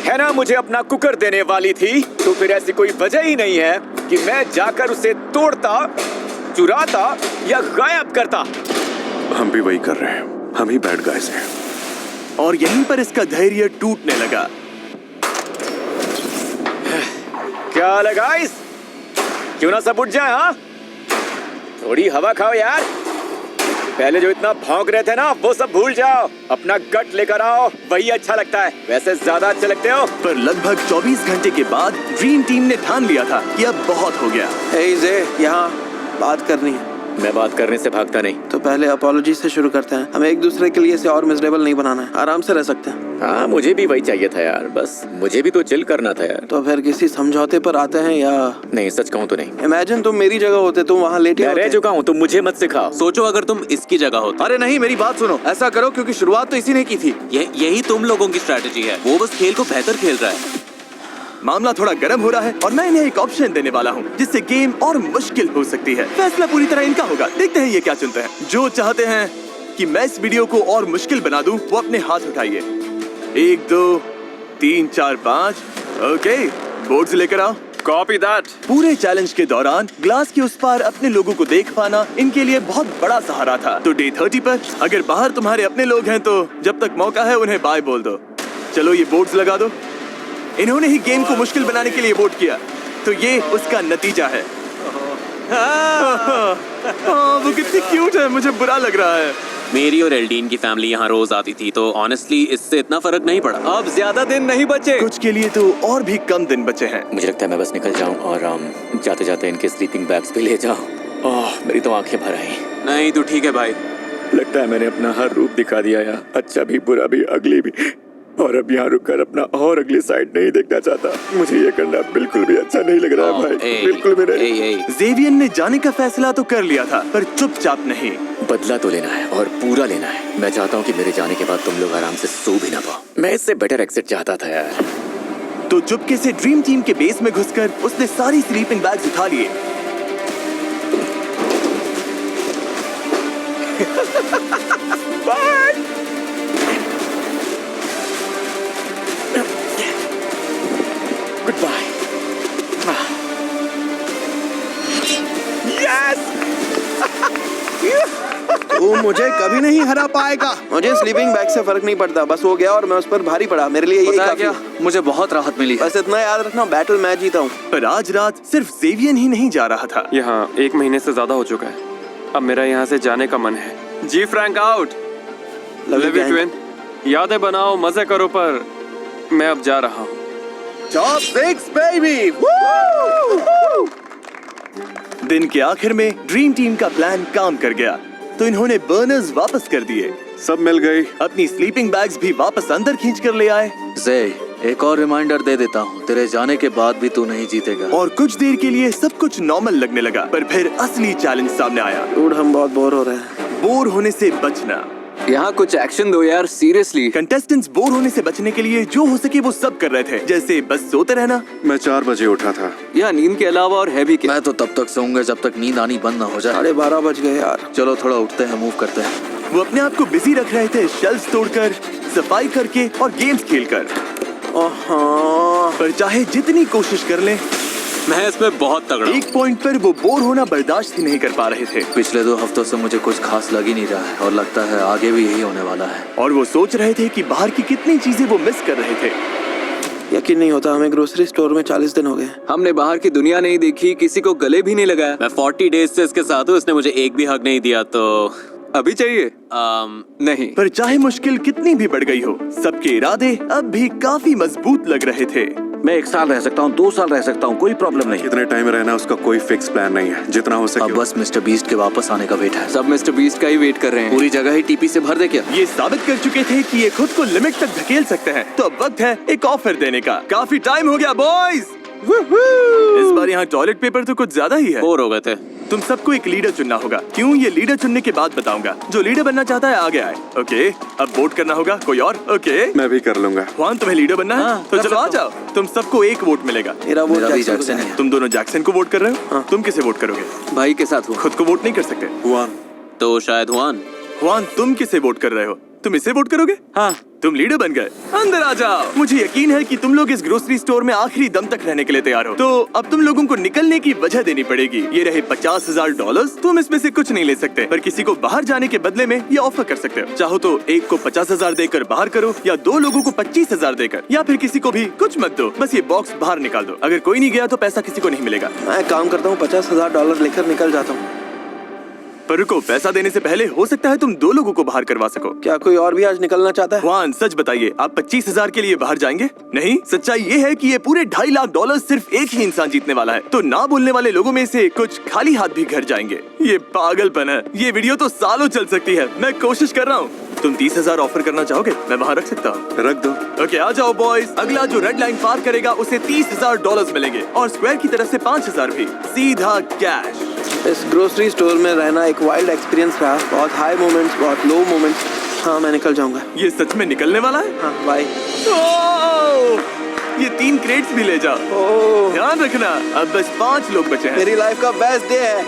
है ना, मुझे अपना कुकर देने वाली थी, तो फिर ऐसी कोई वजह ही नहीं है कि मैं जाकर उसे तोड़ता, चुराता या गायब करता। हम भी वही कर रहे हैं, हम ही बैड गाइस हैं। और यहीं पर इसका धैर्य टूटने लगा। क्या हाल है गाइस? क्यों ना सब उठ जाए? हाँ, थोड़ी हवा खाओ यार। पहले जो इतना भौंक रहे थे ना, वो सब भूल जाओ। अपना गट लेकर आओ, वही अच्छा लगता है। वैसे ज्यादा अच्छे लगते हो। पर लगभग 24 घंटे के बाद ड्रीम टीम ने ठान लिया था कि अब बहुत हो गया। हे जे, यहाँ बात करनी है। मैं बात करने से भागता नहीं। तो पहले अपॉलॉजी से शुरू करते हैं। हमें एक दूसरे के लिए इसे और मिजरेबल नहीं बनाना है, आराम से रह सकते हैं। हाँ, मुझे भी वही चाहिए था यार, बस मुझे भी तो चिल करना था यार। तो फिर किसी समझौते पर आते हैं या नहीं? सच कहूँ तो नहीं। इमेजिन तुम मेरी जगह होते, तुम वहाँ लेटे मैं रह होते। चुका हूँ, तुम मुझे मत सिखाओ। सोचो अगर तुम इसकी जगह हो। अरे नहीं, मेरी बात सुनो, ऐसा करो क्योंकि शुरुआत तो इसी ने की थी। यही तुम लोगों की स्ट्रैटेजी है। वो बस खेल को बेहतर खेल रहा है। मामला थोड़ा गर्म हो रहा है और मैं इन्हें एक ऑप्शन देने वाला हूँ जिससे गेम और मुश्किल हो सकती है। फैसला पूरी तरह इनका होगा। देखते हैं ये क्या चुनते हैं। जो चाहते हैं कि मैं इस वीडियो को और मुश्किल बना दूं, वो अपने हाथ उठाइए। 1 2 3 4 5। ओके, बोर्ड्स लेकर आओ। Copy that. पूरे चैलेंज के दौरान ग्लास के उस पार अपने लोगों को देख पाना इनके लिए बहुत बड़ा सहारा था। तो डे 30 पर अगर बाहर तुम्हारे अपने लोग हैं तो जब तक मौका है उन्हें बाय बोल दो। चलो ये बोर्ड्स लगा दो। इन्होंने ही गेम को मुश्किल बनाने के लिए वोट किया, तो ये उसका नतीजा है। वो कितनी क्यूट है, मुझे बुरा लग रहा है। मेरी और एल्डीन की फैमिली यहाँ रोज आती थी, तो ऑनेस्टली इससे इतना फर्क नहीं पड़ा। अब ज्यादा दिन नहीं बचे। कुछ के लिए तो और भी कम दिन बचे हैं। मुझे लगता है मैं बस निकल जाऊं और जाते जाते इनके स्लीपिंग बैग्स भी ले जाऊं। ओह, मेरी तो आंखें भर आई। नहीं तू ठीक है भाई। लगता है मैंने अपना हर रूप दिखा दिया यार, अच्छा भी, बुरा भी, अगली भी। और अब यहाँ रुककर अपना और अगली साइड नहीं देखना चाहता। मुझे ये करना बिल्कुल भी अच्छा नहीं लग रहा है भाई, बिल्कुल भी नहीं। ज़ेवियर ने जाने का फैसला तो कर लिया था, पर चुपचाप नहीं। बदला तो लेना है और पूरा लेना है। मैं चाहता हूँ कि मेरे जाने के बाद तुम लोग आराम से सो भी ना पाओ। मैं इससे बेटर एग्जिट चाहता था यार। तो चुपके से ड्रीम टीम के बेस में घुसकर उसने सारी स्लीपिंग बैग्स उठा लिए। Goodbye. तू मुझे कभी नहीं हरा पाएगा। मुझे स्लीपिंग बैग से फर्क नहीं पड़ता, बस हो गया और मैं उस पर भारी पड़ा। मेरे लिए यही काफी है। मुझे बहुत राहत मिली। बस इतना याद रखना, बैटल मैं जीता हूँ। पर आज रात सिर्फ ज़ेवियर ही नहीं जा रहा था। यहाँ 1 महीने से ज्यादा हो चुका है। अब मेरा यहाँ से जाने का मन है। जी frank out. Love you twin. यादें बनाओ, मजे करो, पर मैं अब जा रहा हूँ। Chopsticks baby. दिन के आखिर में ड्रीम टीम का प्लान काम कर गया, तो इन्होंने बर्नर्स वापस कर दिए। सब मिल गई। अपनी स्लीपिंग बैग्स भी वापस अंदर खींच कर ले आए। जे, एक और रिमाइंडर दे देता हूँ, तेरे जाने के बाद भी तू नहीं जीतेगा। और कुछ देर के लिए सब कुछ नॉर्मल लगने लगा, पर फिर असली चैलेंज सामने आया। डूड, हम बहुत बोर हो रहे हैं। बोर होने से बचना। यहाँ कुछ एक्शन दो यार, सीरियसली। कंटेस्टेंट्स बोर होने से बचने के लिए जो हो सके वो सब कर रहे थे, जैसे बस सोते रहना। मैं 4 बजे उठा था। यहाँ नींद के अलावा और है भी क्या? मैं तो तब तक सोऊंगा जब तक नींद आनी बंद ना हो जाए। 12:30 बज गए यार। चलो थोड़ा उठते हैं, मूव करते हैं। वो अपने आप को बिजी रख रहे थे, शेल्फ्स तोड़कर, सफाई करके और गेम्स खेलकर। पर चाहे जितनी कोशिश कर लें, मैं इसमें बहुत तगड़ा हूँ। एक पॉइंट पर वो बोर होना बर्दाश्त ही नहीं कर पा रहे थे। पिछले 2 हफ्तों से मुझे कुछ खास लग ही नहीं रहा है और लगता है आगे भी यही होने वाला है। और वो सोच रहे थे कि बाहर की कितनी चीजें वो मिस कर रहे थे। यकीन नहीं होता, हमें ग्रोसरी स्टोर में 40 दिन हो गए। हमने बाहर की दुनिया नहीं देखी, किसी को गले भी नहीं लगाया। मैं 40 डेज से इसके साथ हूँ, इसने मुझे एक भी हक नहीं दिया। तो अभी चाहिए? नहीं। पर चाहे मुश्किल कितनी भी बढ़ गई हो, सबके इरादे अब भी काफी मजबूत लग रहे थे। मैं 1 साल रह सकता हूँ, 2 साल रह सकता हूँ, कोई प्रॉब्लम नहीं। कितने टाइम रहना उसका कोई फिक्स प्लान नहीं है, जितना हो सके। अब बस मिस्टर बीस्ट के वापस आने का वेट है। सब मिस्टर बीस्ट का ही वेट कर रहे हैं। पूरी जगह ही टीपी से भर दे क्या? ये साबित कर चुके थे कि ये खुद को लिमिट तक धकेल सकते हैं, तो अब वक्त है एक ऑफर देने का। काफी टाइम हो गया बॉयज, इस बार यहाँ टॉयलेट पेपर तो कुछ ज्यादा ही है। बोर हो गए थे। तुम सबको एक लीडर चुनना होगा। क्यों? ये लीडर चुनने के बाद बताऊंगा। जो लीडर बनना चाहता है आगे आए। ओके, अब वोट करना होगा। कोई और? ओके, मैं भी कर लूंगा। जुआन, तुम्हें लीडर बनना है? तो चलो आ जाओ। तुम सबको एक वोट मिलेगा। मेरा वोट जैक्सन है। तुम दोनों जैक्सन को वोट कर रहे हो? तुम किसे वोट करोगे? भाई के साथ खुद को वोट नहीं कर सकते। तो शायद हुआन। जुआन, तुम किसे वोट कर रहे हो? तुम इसे वोट करोगे? हाँ। तुम लीडर बन गए। अंदर आ जाओ। मुझे यकीन है कि तुम लोग इस ग्रोसरी स्टोर में आखिरी दम तक रहने के लिए तैयार हो। तो अब तुम लोगों को निकलने की वजह देनी पड़ेगी। ये रहे $50,000। तुम इसमें से कुछ नहीं ले सकते, पर किसी को बाहर जाने के बदले में ये ऑफर कर सकते हो। चाहो तो एक को 50,000 देकर बाहर करो, या 2 लोगों को 25,000 देकर, या फिर किसी को भी कुछ मत दो, बस ये बॉक्स बाहर निकाल दो। अगर कोई नहीं गया तो पैसा किसी को नहीं मिलेगा। मैं काम करता हूँ, $50,000 लेकर निकल जाता हूँ। पर रुको, पैसा देने से पहले हो सकता है तुम 2 लोगों को बाहर करवा सको। क्या कोई और भी आज निकलना चाहता है? जुआन, सच बताइए, आप 25,000 के लिए बाहर जाएंगे? नहीं, सच्चाई ये है कि ये पूरे $2.5 लाख सिर्फ एक ही इंसान जीतने वाला है। तो ना बोलने वाले लोगों में से कुछ खाली हाथ भी घर जाएंगे। ये पागलपन है। ये वीडियो तो सालों चल सकती है। मैं कोशिश कर रहा हूँ। तुम 30,000 ऑफर करना चाहोगे? मैं वहाँ रख सकता हूँ। रख दो। ओके, आ जाओ बॉयज। अगला जो रेड लाइन पार करेगा उसे $30,000 मिलेंगे, और स्क्वायर की तरफ से 5,000 भी, सीधा कैश। इस ग्रोसरी स्टोर में रहना एक वाइल्ड एक्सपीरियंस रहा। बहुत हाई मोमेंट्स, बहुत लो मोमेंट्स। हाँ, मैं निकल जाऊंगा। ये सच में निकलने वाला है? हाँ, बाय। ये 3 क्रेट्स भी ले जाओ। ध्यान रखना, अब बस 5 लोग बचे हैं। मेरी लाइफ का बेस्ट डे है।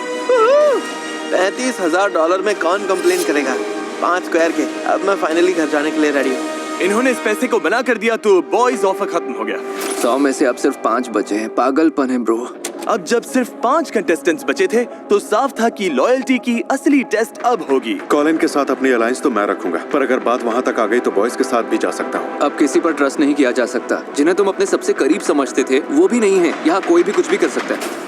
$35,000 में कौन कंप्लेन करेगा? 5 स्क्वायर के। अब मैं फाइनली घर जाने के लिए रेडी हूँ। इन्होंने इस पैसे को बना कर दिया तो बॉयज ऑफर खत्म हो गया। 100 में से अब सिर्फ 5 बचे हैं। पागलपन है ब्रो। अब जब सिर्फ 5 कंटेस्टेंट्स बचे थे तो साफ था कि लॉयल्टी की असली टेस्ट अब होगी। कॉलिन के साथ अपनी अलायंस तो मैं रखूंगा, पर अगर बात वहाँ तक आ गई तो बॉयज के साथ भी जा सकता हूँ। अब किसी पर ट्रस्ट नहीं किया जा सकता। जिन्हें तुम अपने सबसे करीब समझते थे वो भी नहीं है। यहाँ कोई भी कुछ भी कर सकता है।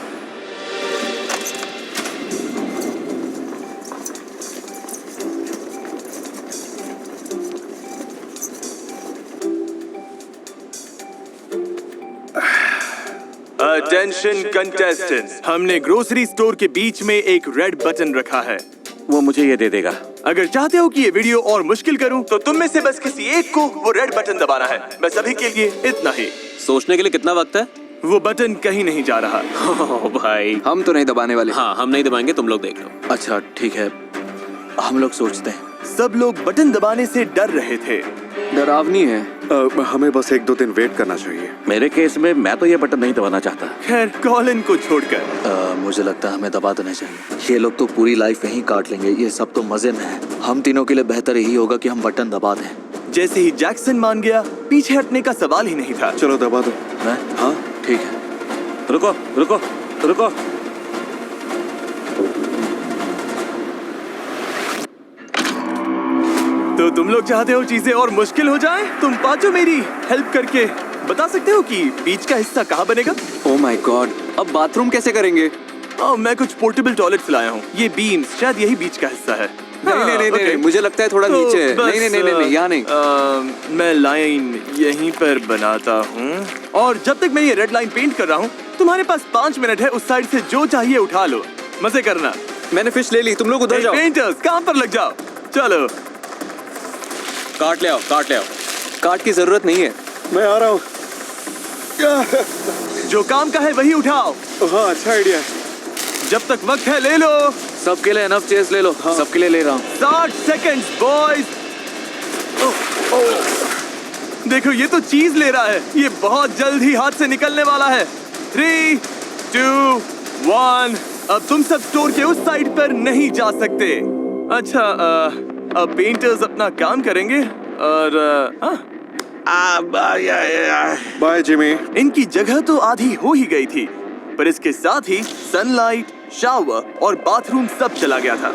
अटेंशन कंटेस्टेंट्स, हमने ग्रोसरी स्टोर के बीच में एक रेड बटन रखा है। वो मुझे ये दे देगा। अगर चाहते हो कि ये वीडियो और मुश्किल करूं, तो तुम में से बस किसी एक को वो रेड बटन दबाना है। बस अभी के लिए इतना ही। सोचने के लिए कितना वक्त है? वो बटन कहीं नहीं जा रहा। ओ भाई, हम तो नहीं दबाने वाले। हाँ, हम नहीं दबाएंगे, तुम लोग देख लो। अच्छा ठीक है, हम लोग सोचते हैं। सब लोग बटन दबाने से डर रहे थे। डरावनी है। हमें बस 1-2 दिन वेट करना चाहिए। मेरे केस में मैं तो ये बटन नहीं दबाना चाहता। खैर, कॉलिन को छोड़कर मुझे लगता है हमें दबा देना चाहिए। ये लोग तो पूरी लाइफ यहीं काट लेंगे। ये सब तो मजे में है। हम तीनों के लिए बेहतर यही होगा कि हम बटन दबा दें। जैसे ही जैक्सन मान गया, पीछे हटने का सवाल ही नहीं था। चलो दबा दो। मैं? हाँ ठीक है। रुको रुको रुको। तो तुम लोग चाहते हो चीजें और मुश्किल हो जाएं? तुम पांचों मेरी हेल्प करके बता सकते हो कि बीच का हिस्सा कहाँ बनेगा? ओह माय गॉड, अब बाथरूम कैसे करेंगे? मैं कुछ पोर्टेबल टॉयलेट्स लाया हूँ। ये बीम्स शायद यही बीच का हिस्सा है। नहीं, मुझे लगता है थोड़ा तो नीचे है। बस, नहीं, यहाँ नहीं। मैं लाइन यहीं पर बनाता हूँ, और जब तक मैं ये रेड लाइन पेंट कर रहा हूँ, तुम्हारे पास 5 मिनट है। उस साइड से जो चाहिए उठा लो। मजे करना। मैंने फिश ले ली, तुम लोग उधर जाओ। पेंटर्स काम पर लग जाओ। चलो, काट ले आओ, काट ले आओ। काट की जरूरत नहीं है। मैं आ रहा हूँ। जो काम का है वही उठाओ। हाँ, अच्छा आइडिया है। जब तक वक्त है ले लो। सबके लिए एनफ चेयर्स ले लो। हाँ। सबके लिए ले रहा हूँ। 60 सेकंड्स बॉयज। देखो, ये तो चीज ले रहा है। ये बहुत जल्द ही हाथ से निकलने वाला है। 3, 2, 1। अब तुम सब स्टोर के उस साइड पर नहीं जा सकते। अच्छा, अब पेंटर्स अपना काम करेंगे, और बाय जिमी। इनकी जगह तो आधी हो ही गई थी, पर इसके साथ ही सनलाइट, शावर और बाथरूम सब चला गया था।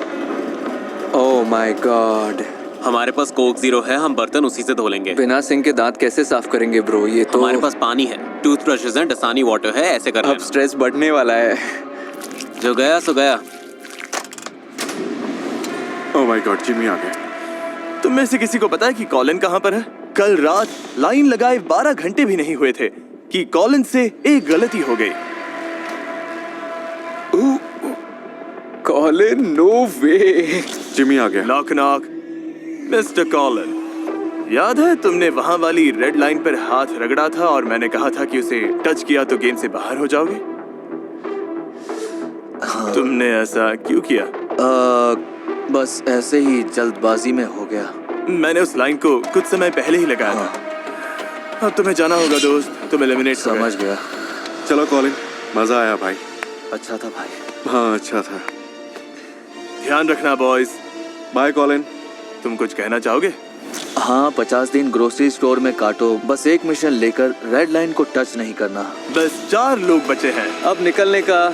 ओह माय गॉड। हमारे पास कोक ज़ीरो है, हम बर्तन उसी से धो लेंगे। बिना सिंक के दांत कैसे साफ करेंगे ब्रो? ये तो हमारे पास पानी है, टूथब्रशेस हैं, डसानी वाटर है, ऐसे कर अब स्ट्रेस बढ़ने वाला है। जो गया सो गया। ओह माय गॉड, जिमी आ गया। तुम में से किसी को पता है कि कॉलिन कहाँ पर है? कल रात लाइन लगाए 12 घंटे भी नहीं हुए थे कि कॉलिन से एक गलती हो गई। कॉलिन, नो वे। जिमी आ गया। Knock knock. मिस्टर कॉलिन, याद है तुमने वहाँ वाली रेड लाइन पर हाथ रगड़ा था और मैंने कहा था कि उसे टच किया तो गेम से बाहर हो जाओगे? तुमने ऐसा क्यों किया? बस ऐसे ही जल्दबाजी में हो गया। मैंने उस लाइन को कुछ समय पहले ही लगाया था। अब तुम्हें जाना होगा दोस्त, तुम एलिमिनेट समझ गया। चलो कॉलिन, मजा आया भाई। अच्छा था भाई। हाँ अच्छा था। ध्यान रखना बॉयज। Bye Colin. तुम कुछ कहना चाहोगे? हाँ, 50 दिन ग्रोसरी स्टोर में काटो, बस एक मिशन लेकर रेड लाइन को टच नहीं करना। बस 4 लोग बचे हैं। अब निकलने का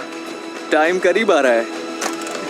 टाइम करीब आ रहा है।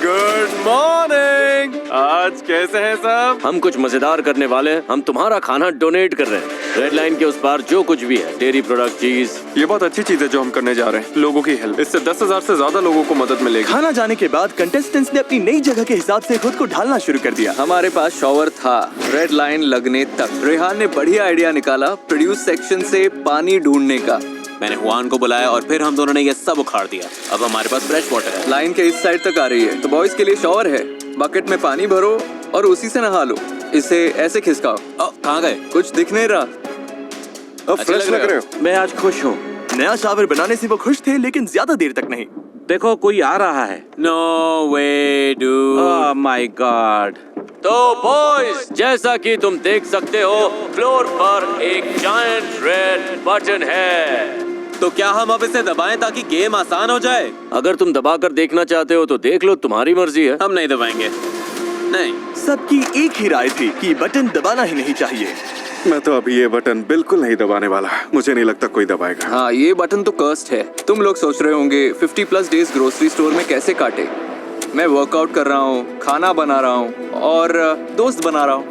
Good morning. आज कैसे हैं सब? हम कुछ मजेदार करने वाले हैं। हम तुम्हारा खाना डोनेट कर रहे हैं। रेड लाइन के उस पार जो कुछ भी है, डेयरी प्रोडक्ट, चीज। ये बहुत अच्छी चीज है जो हम करने जा रहे हैं, लोगों की हेल्प। इससे 10,000 से ज्यादा लोगों को मदद मिलेगी। खाना जाने के बाद कंटेस्टेंट्स ने अपनी नई जगह के हिसाब से खुद को ढालना शुरू कर दिया। हमारे पास शॉवर था रेड लाइन लगने तक। रेहान ने बढ़िया आइडिया निकाला प्रोड्यूस सेक्शन से पानी ढूंढने का। मैंने हुआन को बुलाया और फिर हम दोनों ने ये सब उखाड़ दिया। अब हमारे पास फ्रेश वाटर है। लाइन के इस साइड तक आ रही है, तो बॉयज के लिए शॉवर है। बकेट में पानी भरो और उसी से नहा लो। इसे ऐसे खिसकाओ। कहाँ गए? कुछ दिख नहीं रहा। अब फ्रेश लग रहे हो। मैं आज खुश हूँ। नया शावर बनाने से वो खुश थे, लेकिन ज्यादा देर तक नहीं। देखो कोई आ रहा है। No way dude. Oh my God. तो बॉयज, जैसा कि तुम देख सकते हो, फ्लोर पर एक जायंट रेड बटन है। तो क्या हम अब इसे दबाएं ताकि गेम आसान हो जाए? अगर तुम दबाकर देखना चाहते हो तो देख लो, तुम्हारी मर्जी है। हम नहीं दबाएंगे। नहीं। सबकी एक ही राय थी कि बटन दबाना ही नहीं चाहिए। मैं तो अभी ये बटन बिल्कुल नहीं दबाने वाला। मुझे नहीं लगता कोई दबाएगा। हाँ, ये बटन तो कर्स्ड है। तुम लोग सोच रहे होंगे 50+ डेज ग्रोसरी स्टोर में कैसे काटे। मैं वर्कआउट कर रहा हूँ, खाना बना रहा हूँ और दोस्त बना रहा हूँ।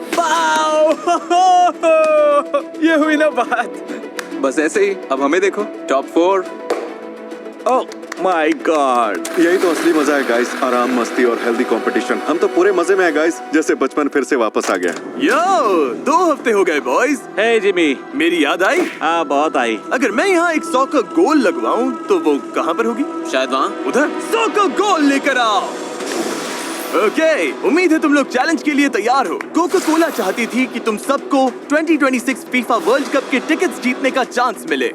ये हुई ना बात। बस ऐसे ही। अब हमें देखो, टॉप 4। ओह माय गॉड, यही तो असली मजा है गाइस। आराम, मस्ती और हेल्दी कंपटीशन। हम तो पूरे मजे में है गाइस, जैसे बचपन फिर से वापस आ गया। यो 2 हफ्ते हो गए बॉयज। हे जिमी, मेरी याद आई? हाँ बहुत आई। अगर मैं यहाँ एक 100 का गोल लगवाऊं तो वो कहाँ पर होगी? शायद वहाँ। उधर। 100 का गोल लेकर आओ। ओके, उम्मीद है तुम लोग चैलेंज के लिए तैयार हो। कोका कोला चाहती थी कि तुम सबको 2026 फीफा वर्ल्ड कप के टिकट्स जीतने का चांस मिले।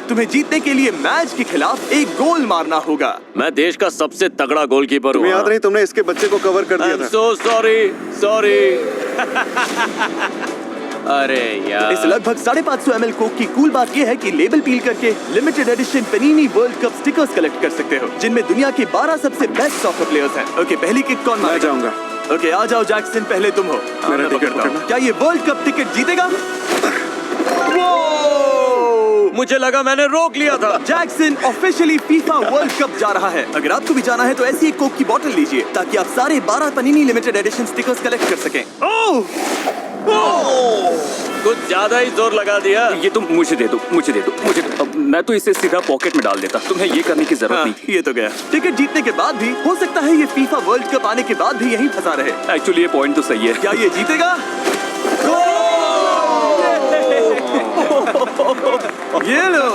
तुम्हें जीतने के लिए मैच के खिलाफ एक गोल मारना होगा। मैं देश का सबसे तगड़ा गोलकीपर हूँ। तुम्हें याद नहीं, तुमने इसके बच्चे को कवर कर दिया था। So sorry। अरे यार। इस लगभग 550 ml कोक की कूल बात यह है कि लेबल पील करके limited edition Panini World Cup stickers collect कर सकते हो, जिनमें दुनिया के 12 सबसे बेस्ट सॉकर प्लेयर्स हैं। ओके, पहली किक कौन मारेगा? मैं जाऊंगा। ओके, आ जाओ जैक्सन, पहले तुम हो। मेरा टिकट पकड़ना। क्या ये वर्ल्ड कप टिकट जीतेगा? मुझे लगा मैंने रोक लिया था। Jackson officially FIFA world cup जा रहा है। अगर आपको भी जाना है तो ऐसी एक कोक की बोतल लीजिए ताकि आप सारे 12 पनीनी लिमिटेड एडिशन स्टिकर्स कलेक्ट कर सकें। कुछ ज्यादा ही जोर लगा दिया। ये तुम मुझे दे दो। अब मैं तो इसे सीधा पॉकेट में डाल देता। तुम्हें ये करने की जरूरत नहीं थी। ये तो गया। टिकट जीतने के बाद भी हो सकता है ये फीफा वर्ल्ड कप आने के बाद भी यहीं फंसा रहे। एक्चुअली ये पॉइंट तो सही है। क्या ये जीतेगा? ये लो।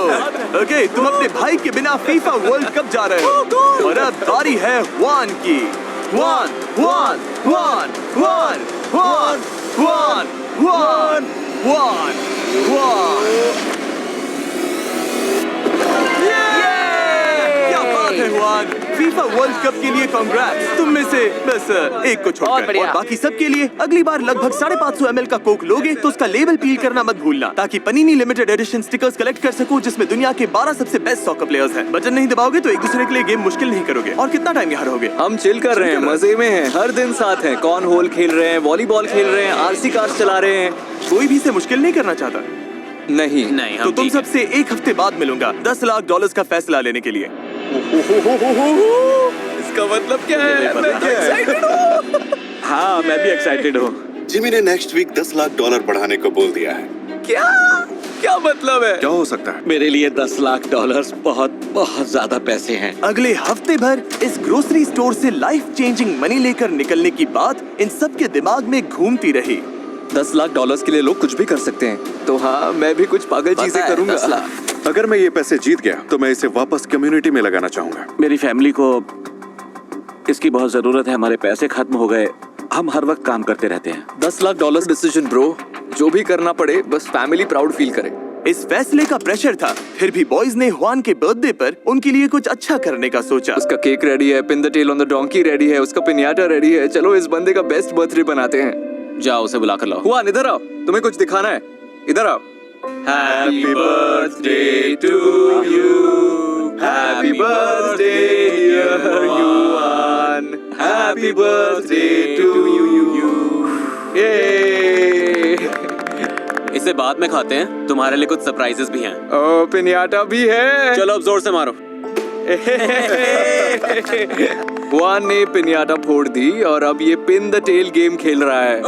ओके, तुम अपने भाई के बिना फीफा वर्ल्ड कप जा रहे हो और अब बारी है हुआन की। हुआन। क्या बात है हुआन, फीफा वर्ल्ड कप के लिए कांग्रेट्स। तुम में से बस एक को छोड़कर और बाकी सब के लिए अगली बार लगभग 550 ml का कोक लोगे तो उसका लेबल पील करना मत भूलना, ताकि पनीनी लिमिटेड एडिशन स्टिकर्स कलेक्ट कर सकूं जिसमें दुनिया के 12 सबसे बेस्ट सॉकर प्लेयर्स हैं। बटन नहीं दबाओगे तो एक दूसरे के लिए गेम मुश्किल नहीं करोगे। और कितना टाइम यहाँ रहोगे? हम चिल कर रहे हैं, मजे में हैं, हर दिन साथ हैं। कॉर्न होल खेल रहे हैं, वॉलीबॉल खेल रहे हैं, आरसी कार्स चला रहे हैं। कोई भी इसे मुश्किल नहीं करना चाहता। नहीं। तो तुम सबसे एक हफ्ते बाद मिलूंगा $10 लाख का फैसला लेने के लिए। इसका मतलब क्या है? मैं एक्साइटेड हूँ। हाँ, मैं भी एक्साइटेड हूँ। जिमी ने नेक्स्ट वीक $10 लाख बढ़ाने को बोल दिया है। क्या मतलब है? क्या हो सकता है? मेरे लिए $10 लाख बहुत ज्यादा पैसे हैं। अगले हफ्ते भर इस ग्रोसरी स्टोर से लाइफ चेंजिंग मनी लेकर निकलने की बात इन सब के दिमाग में घूमती रही। $10 लाख के लिए लोग कुछ भी कर सकते हैं, तो हाँ, मैं भी कुछ पागल चीजें करूंगा। 10 लाख। अगर मैं ये पैसे जीत गया तो मैं इसे वापस कम्युनिटी में लगाना चाहूंगा। मेरी फैमिली को इसकी बहुत जरूरत है। हमारे पैसे खत्म हो गए, हम हर वक्त काम करते रहते हैं। $10 लाख डिसीजन ब्रो। जो भी करना पड़े बस फैमिली प्राउड फील करे। इस फैसले का प्रेशर था, फिर भी बॉयज ने हुआन के बर्थडे पर उनके लिए कुछ अच्छा करने का सोचा। उसका केक रेडी है, pin the tail on the donkey ready है, उसका पिन्याटा रेडी है। चलो इस बंदे का बेस्ट बर्थडे बनाते हैं। जाओ उसे बुला कर लाओ। हुआन इधर आओ, तुम्हें कुछ दिखाना है, इधर आओ। Happy birthday to you, happy birthday dear Yuan, happy birthday to you. इसे बाद में खाते हैं, तुम्हारे लिए कुछ सरप्राइजेस भी हैं। ओ पिन्याटा भी है। चलो अब जोर से मारो। हुआन ने पिन्याटा फोड़ दी और अब ये पिन द टेल गेम खेल रहा है।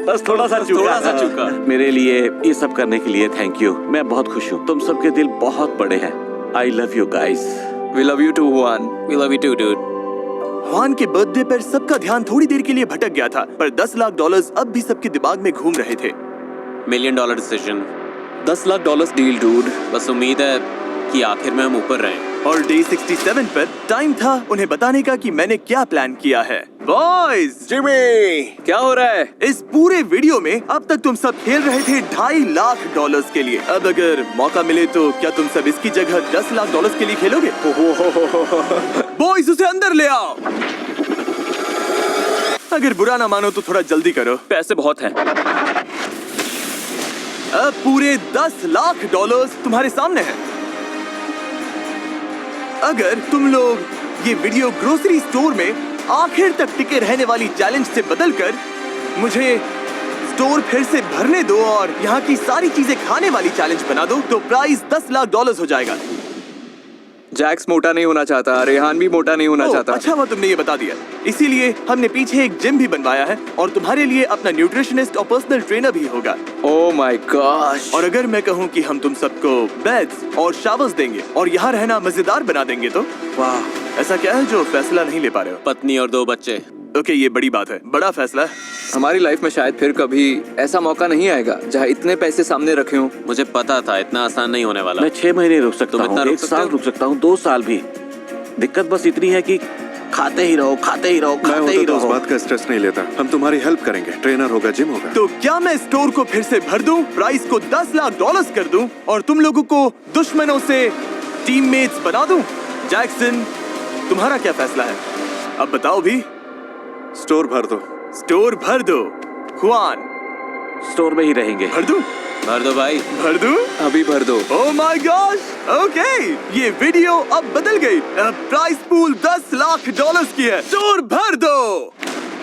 बस थोड़ा सा चूका। मेरे लिए ये सब करने के लिए थैंक यू। मैं बहुत खुश हूँ। तुम सबके दिल बहुत बड़े हैं। I love you guys. We love you too, Juan. We love you too, dude. Hwan के बर्थडे पर सबका ध्यान थोड़ी देर के लिए भटक गया था, पर $10 लाख अब भी सबके दिमाग में घूम रहे थे। $1 million decision, $10 lakh deal dude. बस उम्मीद है कि आखिर में हम ऊपर रहें। और डे 67 पर टाइम था उन्हें बताने का कि मैंने क्या प्लान किया है। बॉयज, जिमी, क्या हो रहा है? इस पूरे वीडियो में अब तक तुम सब खेल रहे थे $2.5 लाख के लिए। अब अगर मौका मिले तो क्या तुम सब इसकी जगह $10 लाख के लिए खेलोगे? बॉयज, उसे अंदर ले आओ। अगर बुरा ना मानो तो थोड़ा जल्दी करो, पैसे बहुत हैं। अब पूरे $10 लाख तुम्हारे सामने हैं। अगर तुम लोग ये वीडियो ग्रोसरी स्टोर में आखिर तक टिके रहने वाली चैलेंज से बदलकर मुझे स्टोर फिर से भरने दो और यहाँ की सारी चीजें खाने वाली चैलेंज बना दो, तो प्राइस $10 लाख हो जाएगा। जैक्स मोटा नहीं होना चाहता, रेहान भी मोटा नहीं होना चाहता। अच्छा हुआ तुमने ये बता दिया। इसीलिए हमने पीछे एक जिम भी बनवाया है और तुम्हारे लिए अपना न्यूट्रिशनिस्ट और पर्सनल ट्रेनर भी होगा। Oh my gosh. और अगर मैं कहूँ कि हम तुम सबको बेड्स और शावर्स देंगे और यहाँ रहना मजेदार बना देंगे तो वाह, ऐसा क्या है जो फैसला नहीं ले पा रहे हो? पत्नी और 2 बच्चे। ओके, ये बड़ी बात है, बड़ा फैसला है। हमारी लाइफ में शायद फिर कभी ऐसा मौका नहीं आएगा जहाँ इतने पैसे सामने रखे हों। मुझे पता था इतना आसान नहीं होने वाला। मैं 6 महीने रुक सकता तुम इतना हूँ, रुक 1 सकते साल हो? रुक सकता हूँ, 2 साल भी। दिक्कत बस इतनी है कि खाते ही रहो, खाते ही रहो, खाते ही रहो। उस बात का स्ट्रेस नहीं लेता। हम तुम्हारी हेल्प करेंगे, ट्रेनर होगा, जिम होगा। तो क्या मैं स्टोर को फिर से भर दूं, प्राइस को $10 लाख कर दूं और तुम लोगों को दुश्मनों से टीममेट्स बना दूं? जैक्सन, तुम्हारा क्या फैसला है? अब बताओ भी। स्टोर भर दो। स्टोर भर दो। हुआन, स्टोर में ही रहेंगे। भर दूं? भर दो भाई। भर दूं? अभी भर दो। ओह माय गॉश, ओके, ये वीडियो अब बदल गई। अब प्राइस पूल $10 लाख की है। स्टोर भर दो।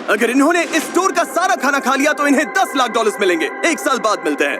अगर इन्होंने इस स्टोर का सारा खाना खा लिया तो इन्हें $10 लाख मिलेंगे। 1 साल बाद मिलते हैं।